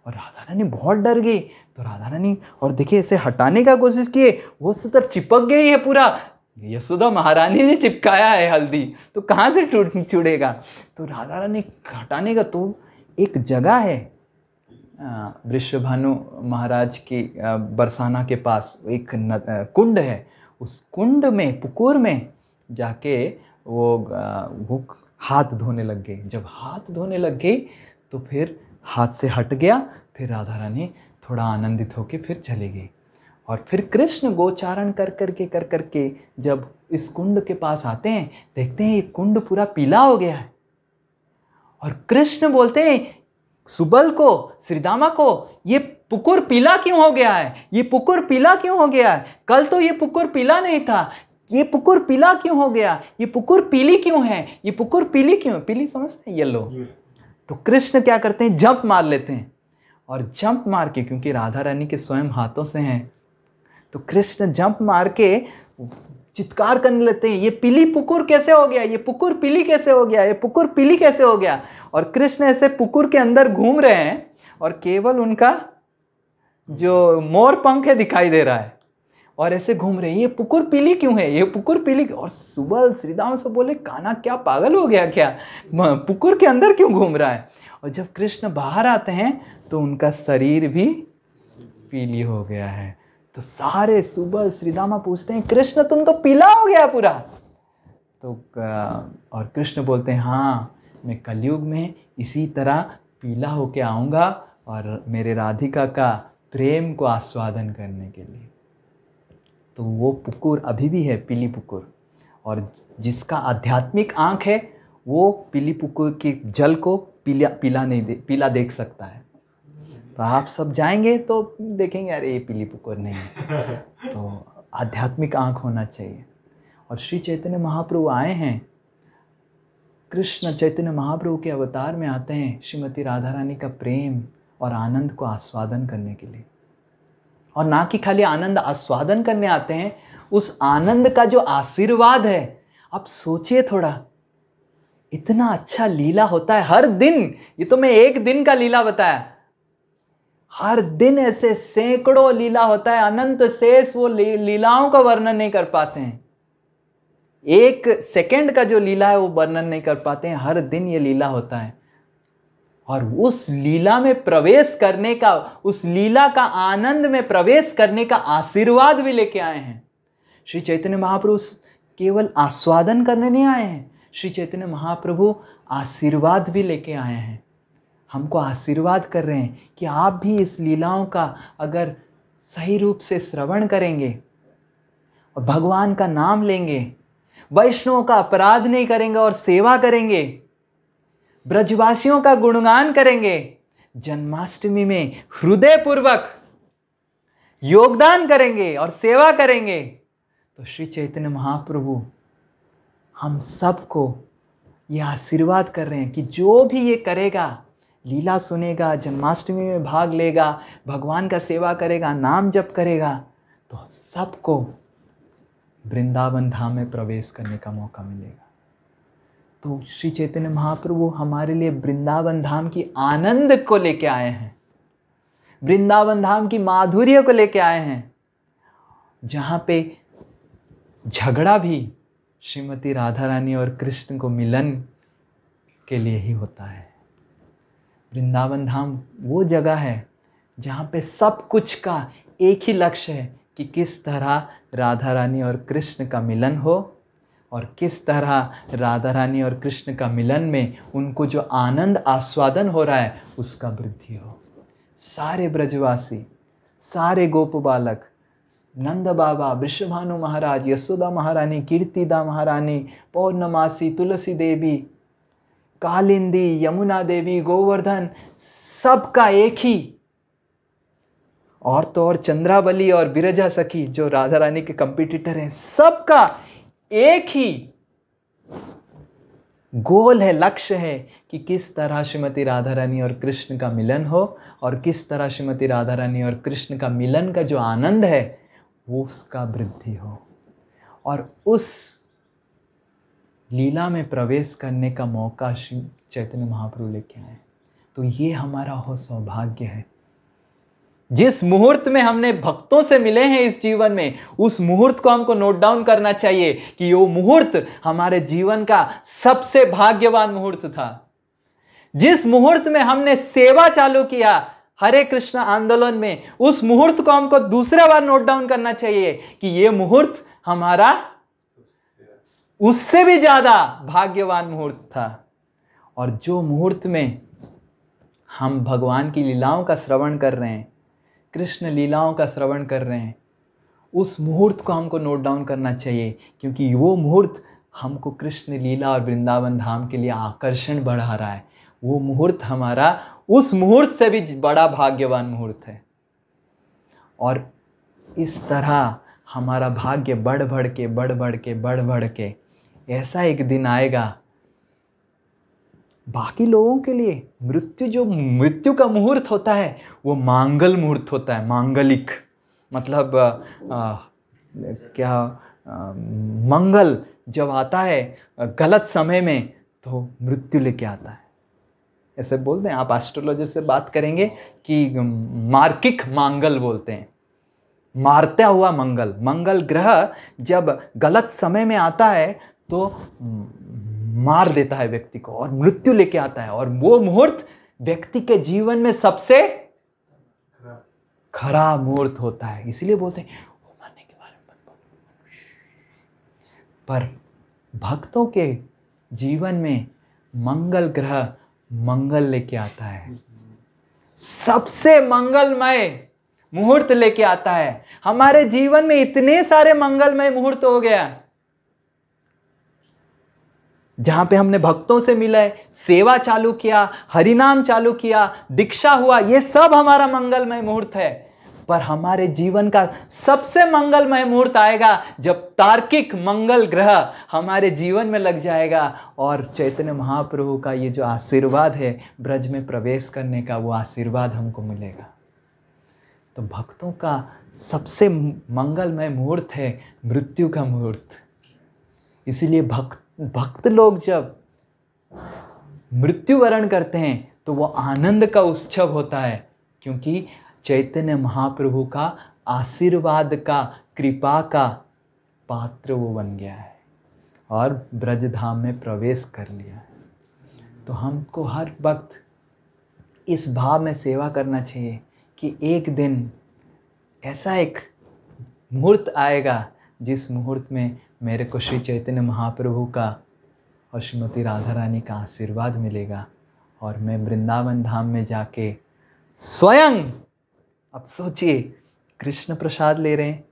और राधा रानी बहुत डर गई। तो राधा रानी और देखिए ऐसे हटाने का कोशिश किए, वो सूत्र चिपक गई है पूरा, यशोदा महारानी ने चिपकाया है हल्दी, तो कहाँ से छूटेगा। तो राधा रानी हटाने का, तो एक जगह है वृषभानु महाराज की बरसाना के पास एक कुंड है, उस कुंड में पुकुर में जाके वो हाथ धोने लग गई। जब हाथ धोने लग गई तो फिर हाथ से हट गया, फिर राधा रानी थोड़ा आनंदित होके फिर चली गई। और फिर कृष्ण गोचारण कर करके जब इस कुंड के पास आते हैं, देखते हैं ये कुंड पूरा पीला हो गया है, और कृष्ण बोलते हैं सुबल को, श्रीदामा को, ये पुकुर पीला क्यों हो गया है, ये पुकुर पीला क्यों हो गया है, कल तो ये पुकुर पीला नहीं था, ये पुकुर पीला क्यों हो गया, ये पुकुर पीली क्यों है, ये पुकुर पीली क्यों, पीली समझते हैं, येलो। तो कृष्ण क्या करते हैं, जंप मार लेते हैं, और जंप मार के, क्योंकि राधा रानी के स्वयं हाथों से हैं, तो कृष्ण जंप मार के चित्कार करने लगते हैं, ये पीली पुकुर कैसे हो गया, ये पुकुर पीली कैसे हो गया, ये पुकुर पीली कैसे हो गया। और कृष्ण ऐसे पुकुर के अंदर घूम रहे हैं, और केवल उनका जो मोर पंख है दिखाई दे रहा है, और ऐसे घूम रहे हैं, ये पुकुर पीली क्यों है, ये पुकुर पीली। और सुबल श्रीदाम से बोले, कान्हा क्या पागल हो गया क्या, पुकुर के अंदर क्यों घूम रहा है। और जब कृष्ण बाहर आते हैं तो उनका शरीर भी पीली हो गया है। तो सारे सुबल श्रीदामा पूछते हैं, कृष्ण तुम तो पीला हो गया पूरा। तो और कृष्ण बोलते हैं, हाँ मैं कलयुग में इसी तरह पीला होके आऊँगा, और मेरे राधिका का प्रेम को आस्वादन करने के लिए। तो वो पुकुर अभी भी है, पीली पुकुर, और जिसका आध्यात्मिक आँख है वो पीली पुकुर के जल को पीला देख सकता है। तो आप सब जाएंगे तो देखेंगे, अरे ये पीली पुकुर नहीं है। तो आध्यात्मिक आँख होना चाहिए। और श्री चैतन्य महाप्रभु आए हैं, कृष्ण चैतन्य महाप्रभु के अवतार में आते हैं श्रीमती राधा रानी का प्रेम और आनंद को आस्वादन करने के लिए। और ना कि खाली आनंद आस्वादन करने आते हैं, उस आनंद का जो आशीर्वाद है, आप सोचिए थोड़ा, इतना अच्छा लीला होता है हर दिन। ये तो मैं एक दिन का लीला बताया, हर दिन ऐसे सैकड़ों लीला होता है, अनंत शेष वो लीलाओं का वर्णन नहीं कर पाते हैं, एक सेकंड का जो लीला है वो वर्णन नहीं कर पाते हैं, हर दिन ये लीला होता है। और उस लीला में प्रवेश करने का, उस लीला का आनंद में प्रवेश करने का आशीर्वाद भी लेके आए हैं। श्री चैतन्य महाप्रभु केवल आस्वादन करने नहीं आए हैं, श्री चैतन्य महाप्रभु आशीर्वाद भी लेके आए हैं। हमको आशीर्वाद कर रहे हैं कि आप भी इस लीलाओं का अगर सही रूप से श्रवण करेंगे और भगवान का नाम लेंगे, वैष्णवों का अपराध नहीं करेंगे और सेवा करेंगे, ब्रजवासियों का गुणगान करेंगे, जन्माष्टमी में हृदयपूर्वक योगदान करेंगे और सेवा करेंगे, तो श्री चैतन्य महाप्रभु हम सबको ये आशीर्वाद कर रहे हैं कि जो भी ये करेगा, लीला सुनेगा, जन्माष्टमी में भाग लेगा, भगवान का सेवा करेगा, नाम जप करेगा, तो सबको वृंदावन धाम में प्रवेश करने का मौका मिलेगा। तो श्री चैतन्य महाप्रभु हमारे लिए वृंदावन धाम की आनंद को लेके आए हैं, वृंदावन धाम की माधुर्य को लेके आए हैं, जहाँ पे झगड़ा भी श्रीमती राधा रानी और कृष्ण को मिलन के लिए ही होता है। वृंदावन धाम वो जगह है जहाँ पे सब कुछ का एक ही लक्ष्य है कि किस तरह राधा रानी और कृष्ण का मिलन हो, और किस तरह राधा रानी और कृष्ण का मिलन में उनको जो आनंद आस्वादन हो रहा है उसका वृद्धि हो। सारे ब्रजवासी, सारे गोप बालक, नंद बाबा, वृषभानु महाराज, यशोदा महारानी, कीर्तिदा महारानी, पौर्णमासी, तुलसी देवी, कालिंदी, यमुना देवी, गोवर्धन, सबका एक ही, और तो और चंद्रावली और बिरजा सखी जो राधा रानी के कंपटीटर हैं, सबका एक ही गोल है, लक्ष्य है कि किस तरह श्रीमती राधा रानी और कृष्ण का मिलन हो, और किस तरह श्रीमती राधा रानी और कृष्ण का मिलन का जो आनंद है वो उसका वृद्धि हो, और उस लीला में प्रवेश करने का मौका श्री चैतन्य महाप्रभु लेके आए। तो ये हमारा हो सौभाग्य है। जिस मुहूर्त में हमने भक्तों से मिले हैं इस जीवन में, उस मुहूर्त को हमको नोट डाउन करना चाहिए कि वो मुहूर्त हमारे जीवन का सबसे भाग्यवान मुहूर्त था। जिस मुहूर्त में हमने सेवा चालू किया हरे कृष्ण आंदोलन में, उस मुहूर्त को हमको दूसरा बार नोट डाउन करना चाहिए कि ये मुहूर्त हमारा उससे भी ज्यादा भाग्यवान मुहूर्त था। और जो मुहूर्त में हम भगवान की लीलाओं का श्रवण कर रहे हैं, कृष्ण लीलाओं का श्रवण कर रहे हैं, उस मुहूर्त को हमको नोट डाउन करना चाहिए, क्योंकि वो मुहूर्त हमको कृष्ण लीला और वृंदावन धाम के लिए आकर्षण बढ़ा रहा है। वो मुहूर्त हमारा उस मुहूर्त से भी बड़ा भाग्यवान मुहूर्त है। और इस तरह हमारा भाग्य बढ़ बढ़ के ऐसा एक दिन आएगा, बाकी लोगों के लिए मृत्यु का मुहूर्त होता है वो मांगल मुहूर्त होता है, मांगलिक मतलब मंगल जब आता है गलत समय में तो मृत्यु लेके आता है, ऐसे बोलते हैं। आप एस्ट्रोलॉजर से बात करेंगे कि मार्किक मांगल बोलते हैं, मारता हुआ मंगल। मंगल ग्रह जब गलत समय में आता है तो मार देता है व्यक्ति को और मृत्यु लेके आता है, और वो मुहूर्त व्यक्ति के जीवन में सबसे खराब मुहूर्त होता है। इसीलिए बोलते हैं मरने के बारे में मत बोलो। पर भक्तों के जीवन में मंगल ग्रह मंगल लेके आता है, सबसे मंगलमय मुहूर्त लेके आता है। हमारे जीवन में इतने सारे मंगलमय मुहूर्त हो गया जहां पे हमने भक्तों से मिले, सेवा चालू किया, हरिनाम चालू किया, दीक्षा हुआ, ये सब हमारा मंगलमय मुहूर्त है। पर हमारे जीवन का सबसे मंगलमय मुहूर्त आएगा जब तार्किक मंगल ग्रह हमारे जीवन में लग जाएगा और चैतन्य महाप्रभु का ये जो आशीर्वाद है ब्रज में प्रवेश करने का, वो आशीर्वाद हमको मिलेगा। तो भक्तों का सबसे मंगलमय मुहूर्त है मृत्यु का मुहूर्त। इसीलिए भक्त लोग जब मृत्यु वरण करते हैं तो वो आनंद का उत्सव होता है, क्योंकि चैतन्य महाप्रभु का आशीर्वाद का, कृपा का पात्र वो बन गया है और ब्रज धाम में प्रवेश कर लिया है। तो हमको हर वक्त इस भाव में सेवा करना चाहिए कि एक दिन ऐसा एक मुहूर्त आएगा जिस मुहूर्त में मेरे को श्री चैतन्य महाप्रभु का और श्रीमती राधा रानी का आशीर्वाद मिलेगा और मैं वृंदावन धाम में जाके स्वयं, अब सोचिए, कृष्ण प्रसाद ले रहे हैं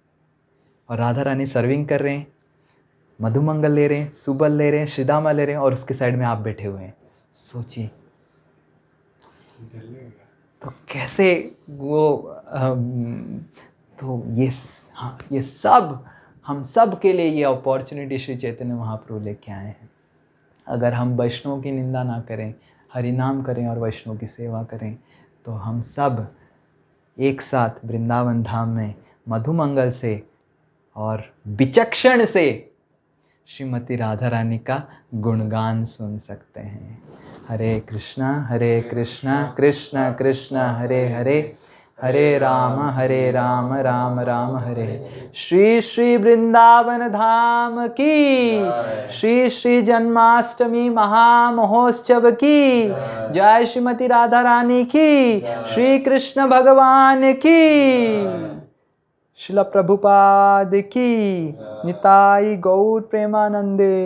और राधा रानी सर्विंग कर रहे हैं, मधुमंगल ले रहे हैं, सुबल ले रहे हैं, श्रीदामा ले रहे हैं और उसके साइड में आप बैठे हुए हैं। सोचिए तो कैसे वो तो ये सब हम सब के लिए ये अपॉर्चुनिटी श्री चैतन्य महाप्रभु लेके आए हैं। अगर हम वैष्णव की निंदा ना करें, हरिनाम करें और वैष्णव की सेवा करें, तो हम सब एक साथ वृंदावन धाम में मधुमंगल से और विचक्षण से श्रीमती राधा रानी का गुणगान सुन सकते हैं। हरे कृष्णा कृष्ण कृष्ण हरे हरे, हरे राम राम राम हरे। श्री श्री वृंदावन धाम की, श्री श्री जन्माष्टमी महामहोत्सव की जय, श्रीमती राधा रानी की, श्री कृष्ण भगवान की, श्रील प्रभुपाद की, निताई गौर प्रेमानंदे।